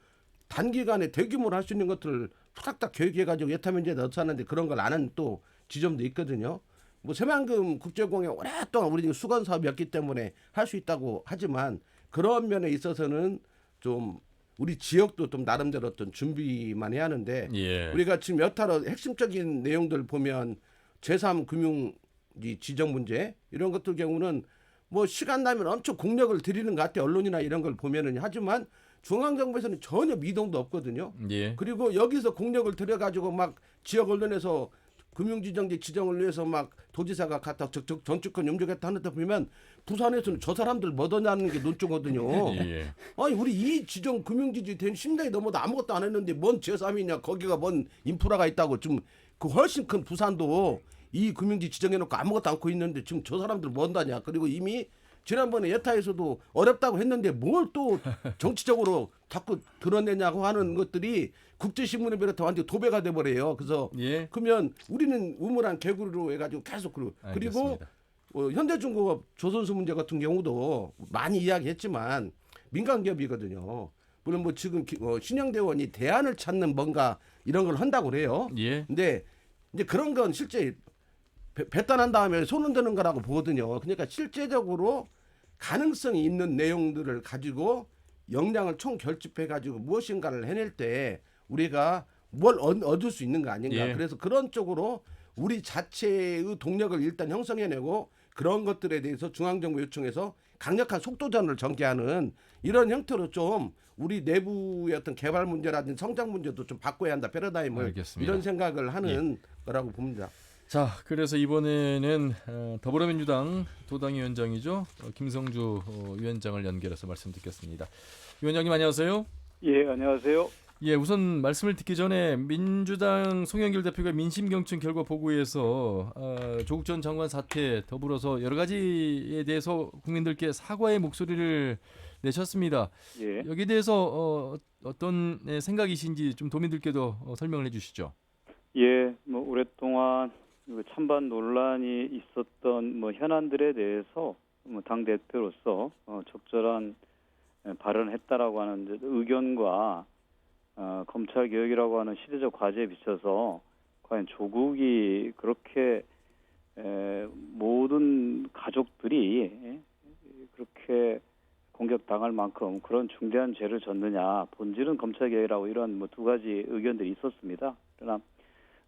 단기간에 대규모로 할 수 있는 것들을 후닥닥 계획해가지고 예타면제에 넣었었는데 그런 걸 안 한 또 지점도 있거든요. 뭐 새만금 국제공항에 오랫동안 우리 수건 사업이었기 때문에 할 수 있다고 하지만 그런 면에 있어서는 좀 우리 지역도 좀 나름대로 어떤 준비만 해야 하는데 예. 우리가 지금 여타로 핵심적인 내용들 보면 제3금융지 지정 문제 이런 것들 경우는 뭐 시간 나면 엄청 공력을 들이는 것 같아 언론이나 이런 걸 보면은 하지만 중앙정부에서는 전혀 미동도 없거든요. 예. 그리고 여기서 공력을 들여가지고 막 지역 언론에서 금융지정지 지정을 위해서 막 도지사가 갖다 정치권 용접했다 하는 데 보면 부산에서는 저 사람들 뭐더냐는 게 논조거든요. 예. 아니 우리 이 지정 금융지지 된 10년이 넘어도 아무것도 안 했는데 뭔 제3이냐 거기가 뭔 인프라가 있다고 지금 그 훨씬 큰 부산도 이 금융지 지정해놓고 아무것도 않고 있는데 지금 저 사람들 뭔다냐. 그리고 이미 지난번에 예타에서도 어렵다고 했는데 뭘 또 정치적으로 자꾸 드러내냐고 하는 것들이 국제신문에 비롯해 완전 도배가 돼버려요. 그래서 예. 그러면 우리는 우물한 개구리로 해가지고 계속 그리고 알겠습니다. 현대중공업 조선소 문제 같은 경우도 많이 이야기했지만 민간기업이거든요. 물론 뭐 지금 신영대원이 대안을 찾는 뭔가 이런 걸 한다고 그래요. 예. 근데 이제 그런 건 실제 배단한 다음에 손 흔드는 거라고 보거든요. 그러니까 실제적으로 가능성이 있는 내용들을 가지고 역량을 총 결집해 가지고 무엇인가를 해낼 때 우리가 뭘 얻을 수 있는 거 아닌가. 예. 그래서 그런 쪽으로 우리 자체의 동력을 일단 형성해내고 그런 것들에 대해서 중앙정부 요청해서 강력한 속도전을 전개하는 이런 형태로 좀 우리 내부의 어떤 개발 문제라든지 성장 문제도 좀 바꿔야 한다. 패러다임을 알겠습니다. 이런 생각을 하는 거라고 봅니다. 자, 그래서 이번에는 더불어민주당 도당위원장이죠. 김성주 위원장을 연결해서 말씀 듣겠습니다. 위원장님 안녕하세요. 예, 안녕하세요. 예, 우선 말씀을 듣기 전에 민주당 송영길 대표가 민심경청 결과 보고에서 조국 전 장관 사태 더불어서 여러 가지에 대해서 국민들께 사과의 목소리를 내셨습니다. 예. 여기에 대해서 어떤 생각이신지 좀 도민들께도 설명을 해주시죠. 예, 뭐 오랫동안 찬반 논란이 있었던 뭐 현안들에 대해서 당 대표로서 적절한 발언을 했다라고 하는 의견과 검찰 개혁이라고 하는 시대적 과제에 비춰서 과연 조국이 그렇게 모든 가족들이 그렇게 공격당할 만큼 그런 중대한 죄를 졌느냐, 본질은 검찰 개혁이라고 이런 뭐 두 가지 의견들이 있었습니다. 그러나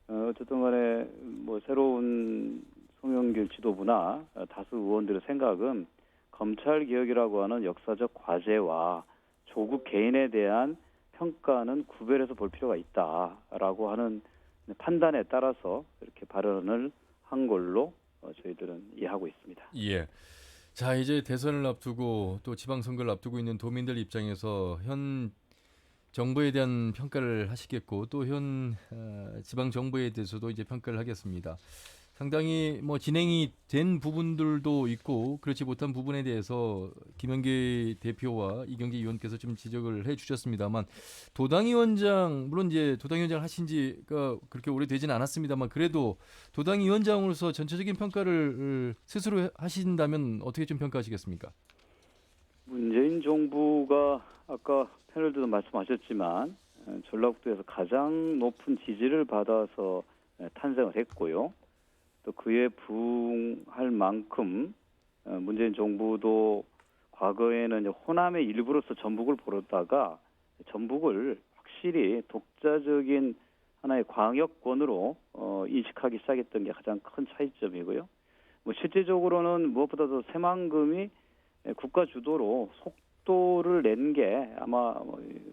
어쨌든 간에 뭐 새로운 송영길 지도부나 다수 의원들의 생각은 검찰 개혁이라고 하는 역사적 과제와 조국 개인에 대한 평가는 구별해서 볼 필요가 있다라고 하는 판단에 따라서 이렇게 발언을 한 걸로 저희들은 이해하고 있습니다. 예. 자, 이제 대선을 앞두고 또 지방선거를 앞두고 있는 도민들 입장에서 현 정부에 대한 평가를 하시겠고 또 현 지방 정부에 대해서도 이제 평가를 하겠습니다. 상당히 뭐 진행이 된 부분들도 있고 그렇지 못한 부분에 대해서 김영기 대표와 이경재 의원께서 좀 지적을 해주셨습니다만 도당위원장 물론 이제 도당위원장 하신 지가 그렇게 오래되지는 않았습니다만 그래도 도당위원장으로서 전체적인 평가를 스스로 하신다면 어떻게 좀 평가하시겠습니까? 문재인 정부가 아까 패널들도 말씀하셨지만 전라북도에서 가장 높은 지지를 받아서 탄생을 했고요. 또 그에 부응할 만큼 문재인 정부도 과거에는 이제 호남의 일부로서 전북을 보다가 전북을 확실히 독자적인 하나의 광역권으로 인식하기 시작했던 게 가장 큰 차이점이고요. 뭐 실제적으로는 무엇보다도 새만금이 국가 주도로 속도를 낸 게 아마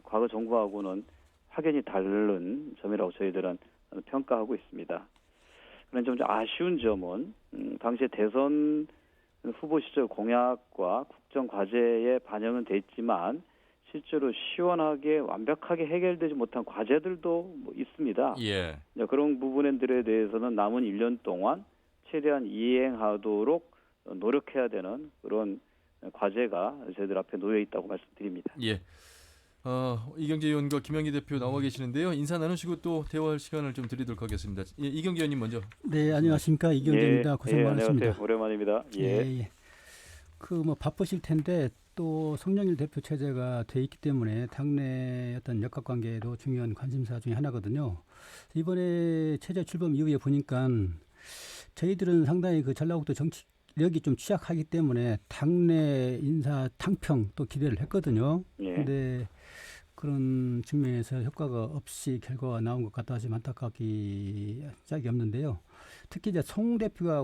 과거 정부하고는 확연히 다른 점이라고 저희들은 평가하고 있습니다. 그런 좀 아쉬운 점은 당시에 대선 후보 시절 공약과 국정 과제에 반영은 됐지만 실제로 시원하게 완벽하게 해결되지 못한 과제들도 뭐 있습니다. 예. 그런 부분들에 대해서는 남은 1년 동안 최대한 이행하도록 노력해야 되는 그런 과제가 저희들 앞에 놓여 있다고 말씀드립니다. 예. 이경재 의원과 김영기 대표 나와 계시는데요. 인사 나누시고 또 대화할 시간을 좀 드리도록 하겠습니다. 예, 이경재 의원님 먼저. 네, 안녕하십니까. 이경재입니다. 고생 많으십니다. 안녕하세요. 오랜만입니다. 예. 그 뭐 바쁘실 텐데 또 송영길 대표 체제가 돼 있기 때문에 당내 어떤 역학관계도 중요한 관심사 중에 하나거든요. 이번에 체제 출범 이후에 보니까 저희들은 상당히 그 전라북도 정치력이 좀 취약하기 때문에 당내 인사 탕평 또 기대를 했거든요. 그런데 그런 측면에서 효과가 없이 결과가 나온 것 같아 좀 안타깝기 짝이 없는데요. 특히 이제 송 대표가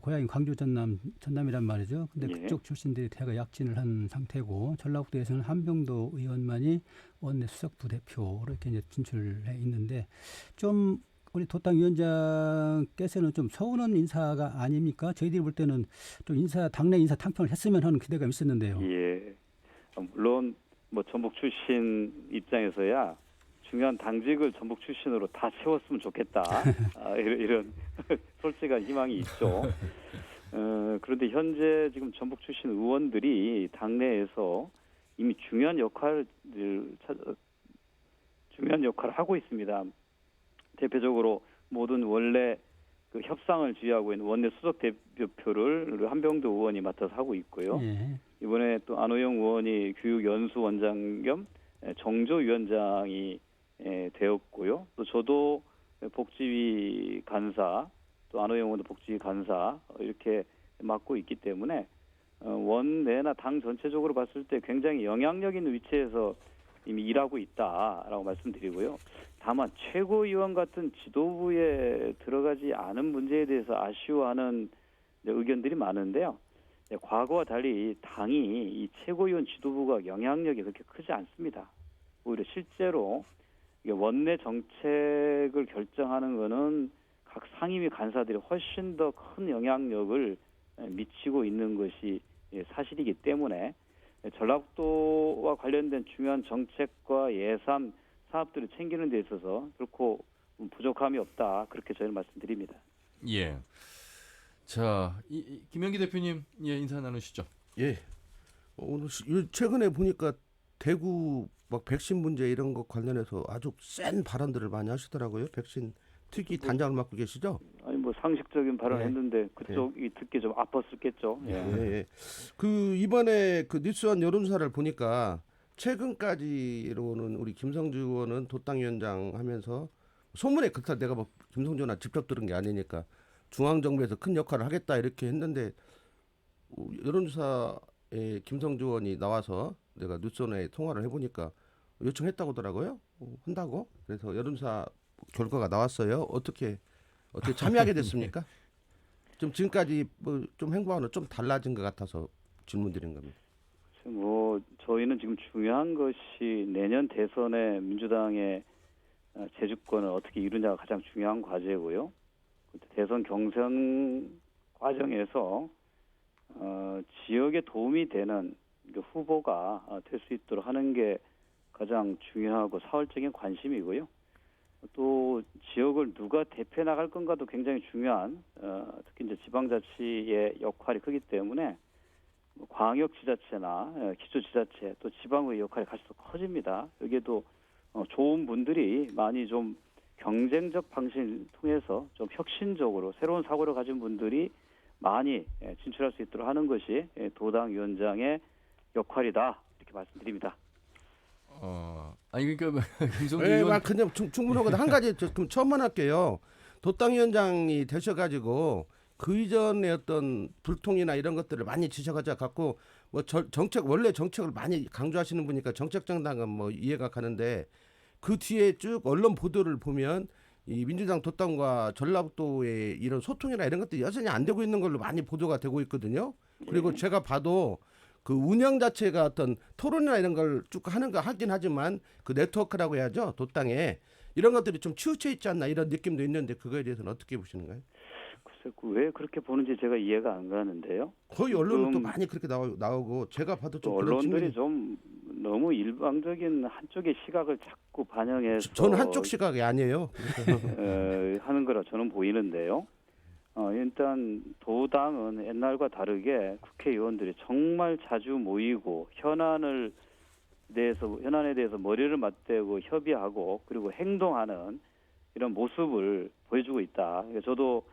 고향이 광주 전남이란 말이죠. 근데 그쪽 출신들이 대거 약진을 한 상태고 전라북도에서는 한병도 의원만이 원내 수석 부대표로 이렇게 이제 진출해 있는데 좀 우리 도당 위원장께서는 좀 서운한 인사가 아닙니까? 저희들이 볼 때는 좀 당내 인사 탕평을 했으면 하는 기대감이 있었는데요. 예. 물론 뭐 전북 출신 입장에서야 중요한 당직을 전북 출신으로 다 채웠으면 좋겠다. 이런 솔직한 희망이 있죠. 그런데 현재 지금 전북 출신 의원들이 당내에서 이미 중요한 역할을 하고 있습니다. 대표적으로 모든 원래 그 협상을 지휘하고 있는 원내 수석 대표를 한병도 의원이 맡아서 하고 있고요. 이번에 또 안호영 의원이 교육연수원장 겸 정조위원장이 되었고요. 또 저도 복지위 간사, 또 안호영 의원도 복지위 간사 이렇게 맡고 있기 때문에 원내나 당 전체적으로 봤을 때 굉장히 영향력 있는 위치에서 이미 일하고 있다라고 말씀드리고요. 다만 최고위원 같은 지도부에 들어가지 않은 문제에 대해서 아쉬워하는 의견들이 많은데요. 과거와 달리 당이 이 최고위원 지도부가 영향력이 그렇게 크지 않습니다. 오히려 실제로 원내 정책을 결정하는 것은 각 상임위 간사들이 훨씬 더 큰 영향력을 미치고 있는 것이 사실이기 때문에 전라북도와 관련된 중요한 정책과 예산, 사업들을 챙기는 데 있어서 결코 부족함이 없다. 그렇게 저희는 말씀드립니다. 예. 자, 김영기 대표님 인사 나누시죠. 예. 오늘 최근에 보니까 대구 막 백신 문제 이런 거 관련해서 아주 센 발언들을 많이 하시더라고요. 백신 특히 단장을 맡고 계시죠? 아니 뭐 상식적인 발언했는데 그쪽이 듣기 좀 아팠었겠죠. 그 이번에 그 뉴스원 여론조사를 보니까 최근까지로는 우리 김성주 의원은 도당위원장 하면서 소문에 그렇다 내가 뭐 김성주 의원한테 직접 들은 게 아니니까 중앙정부에서 큰 역할을 하겠다 이렇게 했는데 여론조사에 김성주 의원이 나와서 내가 뉴스원에 통화를 해보니까 요청했다고 하더라고요. 한다고. 그래서 여론조사 결과가 나왔어요. 어떻게 어떻게 참여하게 됐습니까? 좀 지금까지 뭐 좀 행보하는 좀 달라진 것 같아서 질문드린 겁니다. 뭐 저희는 지금 중요한 것이 내년 대선에 민주당의 재주권을 어떻게 이루냐가 가장 중요한 과제고요. 대선 경선 과정에서 지역에 도움이 되는 후보가 될 수 있도록 하는 게 가장 중요하고 사활적인 관심이고요. 또 지역을 누가 대표해 나갈 건가도 굉장히 중요한 특히 이제 지방자치의 역할이 크기 때문에 광역지자체나 기초지자체 또 지방의 역할이 같이 더 커집니다. 여기에도 좋은 분들이 많이 좀 경쟁적 방식을 통해서 좀 혁신적으로 새로운 사고를 가진 분들이 많이 진출할 수 있도록 하는 것이 도당 위원장의 역할이다 이렇게 말씀드립니다. 아니 그러니까 김성주 네, 의원 그냥 충분하거든. 한 가지 그럼 처음만 할게요. 도당위원장이 되셔가지고 그 이전에 어떤 불통이나 이런 것들을 많이 지적하자 갖고 뭐 정책 원래 정책을 많이 강조하시는 분이니까 정책 정당은 뭐 이해가 가는데 그 뒤에 쭉 언론 보도를 보면 이 민주당 도당과 전라북도의 이런 소통이나 이런 것들이 여전히 안 되고 있는 걸로 많이 보도가 되고 있거든요. 그리고 제가 봐도 그 운영 자체가 어떤 토론이나 이런 걸 쭉 하는 거 하긴 하지만 그 네트워크라고 해야죠. 도당에 이런 것들이 좀 치우쳐 있지 않나 이런 느낌도 있는데 그거에 대해서는 어떻게 보시는가요? 글쎄 왜 그렇게 보는지 제가 이해가 안 가는데요. 거의 언론은 또 많이 그렇게 나오고 제가 봐도 좀 그런 언론들이 측면이 좀 너무 일방적인 한쪽의 시각을 자꾸 반영해서 저는 한쪽 시각이 아니에요. 하는 거라 저는 보이는데요. 일단 도당은 옛날과 다르게 국회의원들이 정말 자주 모이고 현안에 대해서 머리를 맞대고 협의하고 그리고 행동하는 이런 모습을 보여주고 있다. 저도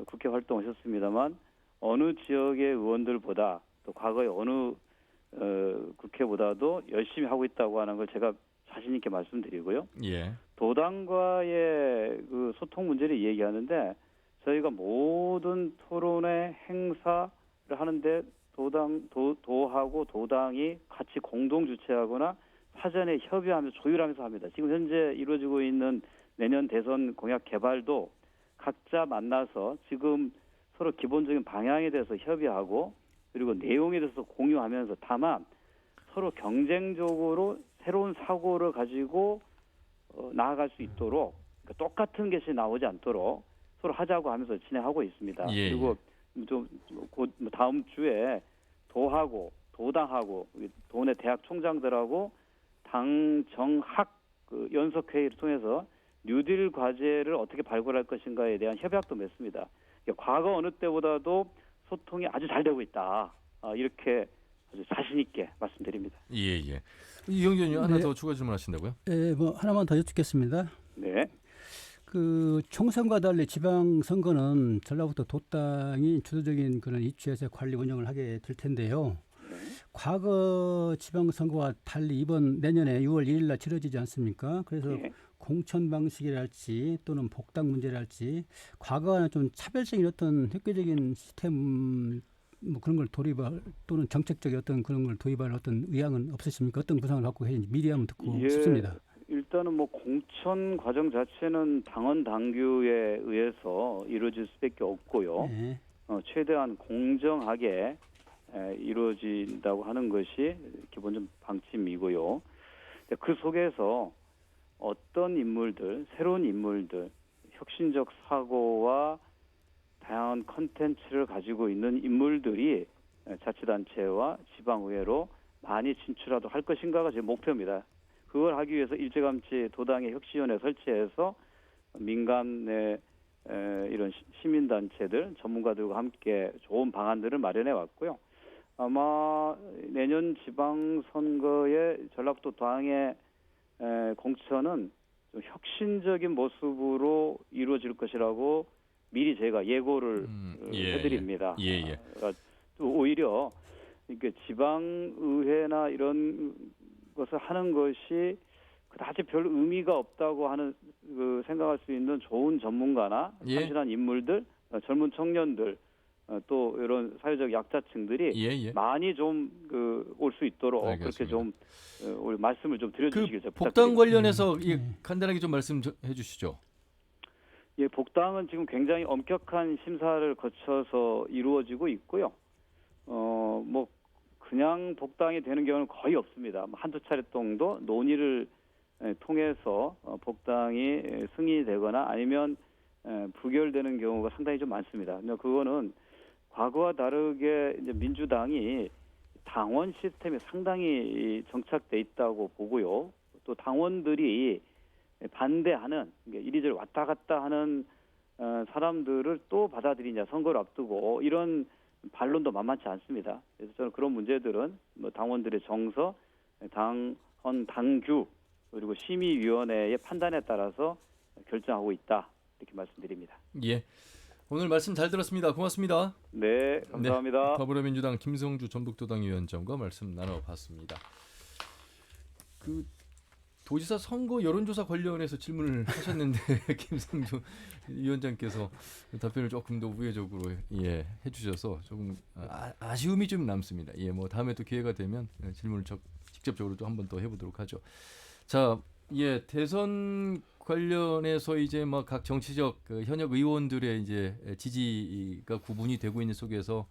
국회 활동하셨습니다만 어느 지역의 의원들보다 또 과거의 어느 국회보다도 열심히 하고 있다고 하는 걸 제가 자신 있게 말씀드리고요. 예. 도당과의 그 소통 문제를 얘기하는데 저희가 모든 토론회 행사를 하는데 도하고 도당이 같이 공동 주최하거나 사전에 협의하면서 조율하면서 합니다. 지금 현재 이루어지고 있는 내년 대선 공약 개발도 각자 만나서 지금 서로 기본적인 방향에 대해서 협의하고 그리고 내용에 대해서 공유하면서 다만 서로 경쟁적으로 새로운 사고를 가지고 나아갈 수 있도록 그러니까 똑같은 것이 나오지 않도록 서로 하자고 하면서 진행하고 있습니다. 예. 그리고 좀 곧 다음 주에 도하고 도당하고 도내 대학 총장들하고 당 정학 그 연석 회의를 통해서 뉴딜 과제를 어떻게 발굴할 것인가에 대한 협약도 맺습니다. 과거 어느 때보다도 소통이 아주 잘 되고 있다. 이렇게 아주 자신 있게 말씀드립니다. 예. 이영준 의원 하나 네. 더 추가 질문하신다고요? 네, 뭐 하나만 더 여쭙겠습니다. 네. 그 총선과 달리 지방선거는 전라북도 도당이 주도적인 그런 이슈에서 관리 운영을 하게 될 텐데요. 과거 지방선거와 달리 이번 내년에 6월 1일 날 치러지지 않습니까? 그래서 공천 방식이랄지 또는 복당 문제랄지 과거와는 좀 차별적인 어떤 획기적인 시스템 뭐 그런 걸 도입할 또는 정책적인 어떤 그런 걸 도입할 어떤 의향은 없으십니까? 어떤 구상을 갖고 계신지 미리 한번 듣고 싶습니다. 일단은 뭐 공천 과정 자체는 당원 당규에 의해서 이루어질 수밖에 없고요. 네. 최대한 공정하게 이루어진다고 하는 것이 기본적 방침이고요. 그 속에서 어떤 인물들, 새로운 인물들, 혁신적 사고와 다양한 컨텐츠를 가지고 있는 인물들이 자치단체와 지방의회로 많이 진출하도록 할 것인가가 제 목표입니다. 그걸 하기 위해서 일찌감치 도당의 혁신위원회 설치해서 민간의 이런 시민단체들, 전문가들과 함께 좋은 방안들을 마련해 왔고요. 아마 내년 지방선거에 전라북도 당의 공천은 좀 혁신적인 모습으로 이루어질 것이라고 미리 제가 예고를 해드립니다. 또 오히려 그러니까 지방의회나 이런 것을 하는 것이 그다지 별 의미가 없다고 하는 생각할 수 있는 좋은 전문가나 참신한 인물들, 젊은 청년들, 또 이런 사회적 약자층들이 많이 좀 올 수 있도록 알겠습니다. 그렇게 좀 우리 말씀을 좀 드려주시길 그 복당 관련해서 간단하게 좀 말씀해 주시죠. 예, 복당은 지금 굉장히 엄격한 심사를 거쳐서 이루어지고 있고요. 뭐 그냥 복당이 되는 경우는 거의 없습니다. 한두 차례 정도 논의를 통해서 복당이 승인되거나 아니면 부결되는 경우가 상당히 좀 많습니다. 근데 그거는 과거와 다르게 이제 민주당이 당원 시스템이 상당히 정착돼 있다고 보고요. 또 당원들이 반대하는 이리저리 왔다 갔다 하는 사람들을 또 받아들이냐 선거를 앞두고 이런 반론도 만만치 않습니다. 그래서 저는 그런 문제들은 뭐 당원들의 정서, 당규 그리고 심의위원회의 판단에 따라서 결정하고 있다 이렇게 말씀드립니다. 예. 오늘 말씀 잘 들었습니다. 고맙습니다. 네, 감사합니다. 네, 더불어민주당 김성주 전북도당 위원장과 말씀 나눠봤습니다. 그 도지사 선거 여론조사 관련해서 질문을 하셨는데 김성주 위원장께서 답변을 조금 더 우회적으로 해주셔서 조금 아쉬움이 좀 남습니다. 뭐 다음에 또 기회가 되면 질문을 직접적으로 또 한 번 더 해보도록 하죠. 자, 대선 관련해서 이제 막 각 정치적 현역 의원들의 이제 지지가 구분이 되고 있는 속에서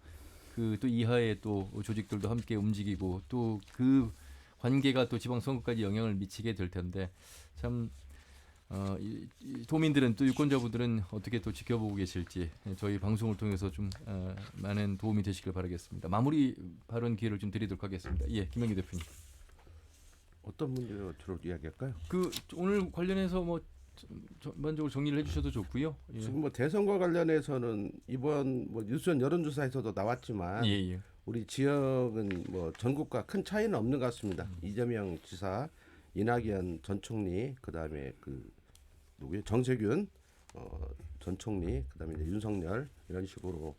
그 또 이하의 또 조직들도 함께 움직이고 또 그 관계가 또 지방선거까지 영향을 미치게 될 텐데 참 도민들은 또 유권자분들은 어떻게 또 지켜보고 계실지 저희 방송을 통해서 좀 많은 도움이 되시길 바라겠습니다. 마무리 발언 기회를 좀 드리도록 하겠습니다. 김영기 대표님. 어떤 문제로 주로 이야기할까요? 그 오늘 관련해서 뭐 전반적으로 정리를 해주셔도 좋고요. 지금 뭐 대선과 관련해서는 이번 뭐 뉴스원 여론조사에서도 나왔지만 우리 지역은 뭐 전국과 큰 차이는 없는 것 같습니다. 이재명 지사, 이낙연 전 총리, 그다음에 누구요? 정세균 전 총리, 그다음에 이제 윤석열 이런 식으로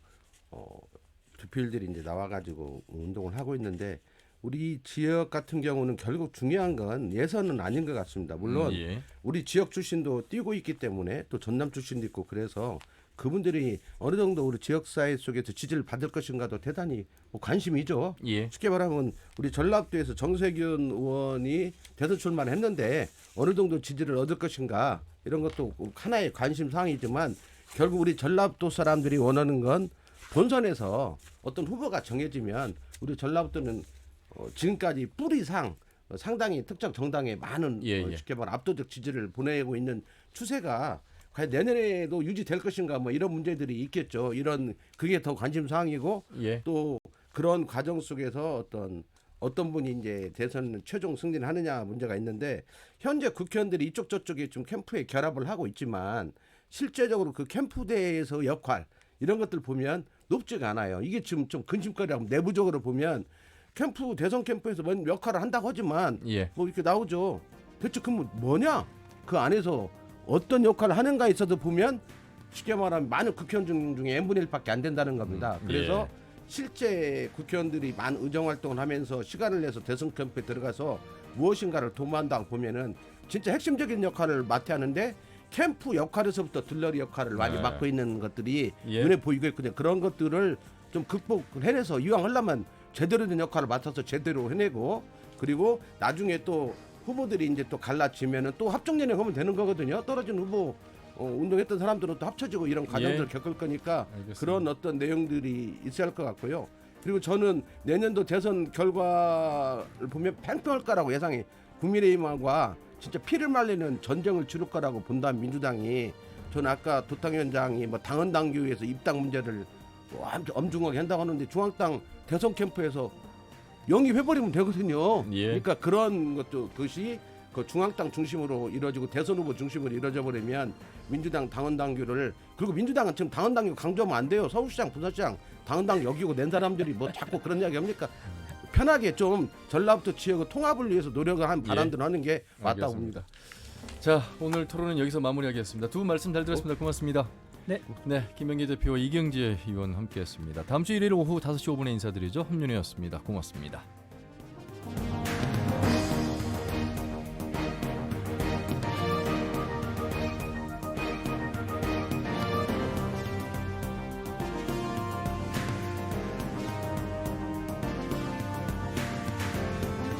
주필들이 이제 나와가지고 운동을 하고 있는데 우리 지역 같은 경우는 결국 중요한 건 예선은 아닌 것 같습니다. 물론 우리 지역 출신도 뛰고 있기 때문에 또 전남 출신도 있고 그래서 그분들이 어느 정도 우리 지역사회 속에서 지지를 받을 것인가도 대단히 관심이죠. 쉽게 말하면 우리 전라도에서 정세균 의원이 대선 출마를 했는데 어느 정도 지지를 얻을 것인가 이런 것도 하나의 관심 사항이지만 결국 우리 전라도 사람들이 원하는 건 본선에서 어떤 후보가 정해지면 우리 전라도는 지금까지 뿌리상 상당히 특정 정당에 많은 쉽게 말하면 압도적 지지를 보내고 있는 추세가 과연 내년에도 유지될 것인가 뭐 이런 문제들이 있겠죠. 그게 더 관심 사항이고 또 그런 과정 속에서 어떤 분이 이제 대선 최종 승리를 하느냐 문제가 있는데 현재 국회의원들이 이쪽 저쪽에 좀 캠프에 결합을 하고 있지만 실제적으로 그 캠프대에서 역할 이런 것들 보면 높지가 않아요. 이게 지금 좀 근심거리라고 내부적으로 보면 대선 캠프에서 뭔 역할을 한다고 하지만 뭐 이렇게 나오죠. 대체 그 뭐냐? 그 안에서 어떤 역할을 하는가에 있어서 보면 쉽게 말하면 많은 국회의원 중에 n분의 1밖에 안 된다는 겁니다. 그래서 실제 국회의원들이 많은 의정활동을 하면서 시간을 내서 대선 캠프에 들어가서 무엇인가를 도모한다고 보면은 진짜 핵심적인 역할을 맡아야 하는데 캠프 역할에서부터 들러리 역할을 많이 맡고 있는 것들이 눈에 보이고 있거든요. 그런 것들을 좀 극복을 해내서 이왕 하려면 제대로 된 역할을 맡아서 제대로 해내고 그리고 나중에 또 후보들이 이제 또 갈라지면은 또 합정연행 하면 되는 거거든요. 떨어진 후보 운동했던 사람들은 또 합쳐지고 이런 과정들을 겪을 거니까 알겠습니다. 그런 어떤 내용들이 있어야 할 것 같고요. 그리고 저는 내년도 대선 결과를 보면 팽팽할 거라고 예상해. 국민의힘과 진짜 피를 말리는 전쟁을 치를 거라고 본다면 민주당이 저는 아까 도당위원장이 뭐 당헌 당규에서 입당 문제를 엄중하게 한다고 하는데 중앙당 대선 캠프에서 영입해버리면 되거든요. 그러니까 그런 것이 그 중앙당 중심으로 이루어지고 대선 후보 중심으로 이루어져 버리면 민주당 당헌 당규를 그리고 민주당은 지금 당헌 당규 강조하면 안 돼요. 서울시장, 부산시장 당헌 당규 여기고 낸 사람들이 뭐 자꾸 그런 이야기 합니까? 편하게 좀 전라북도 지역의 통합을 위해서 노력을 한 바람들을 하는 게 맞다고 봅니다. 자, 오늘 토론은 여기서 마무리하겠습니다. 두 분 말씀 잘 들었습니다. 고맙습니다. 네, 김영기 대표와 이경재 의원 함께했습니다. 다음 주 일요일 오후 5시 5분에 인사드리죠. 함윤혜였습니다. 고맙습니다.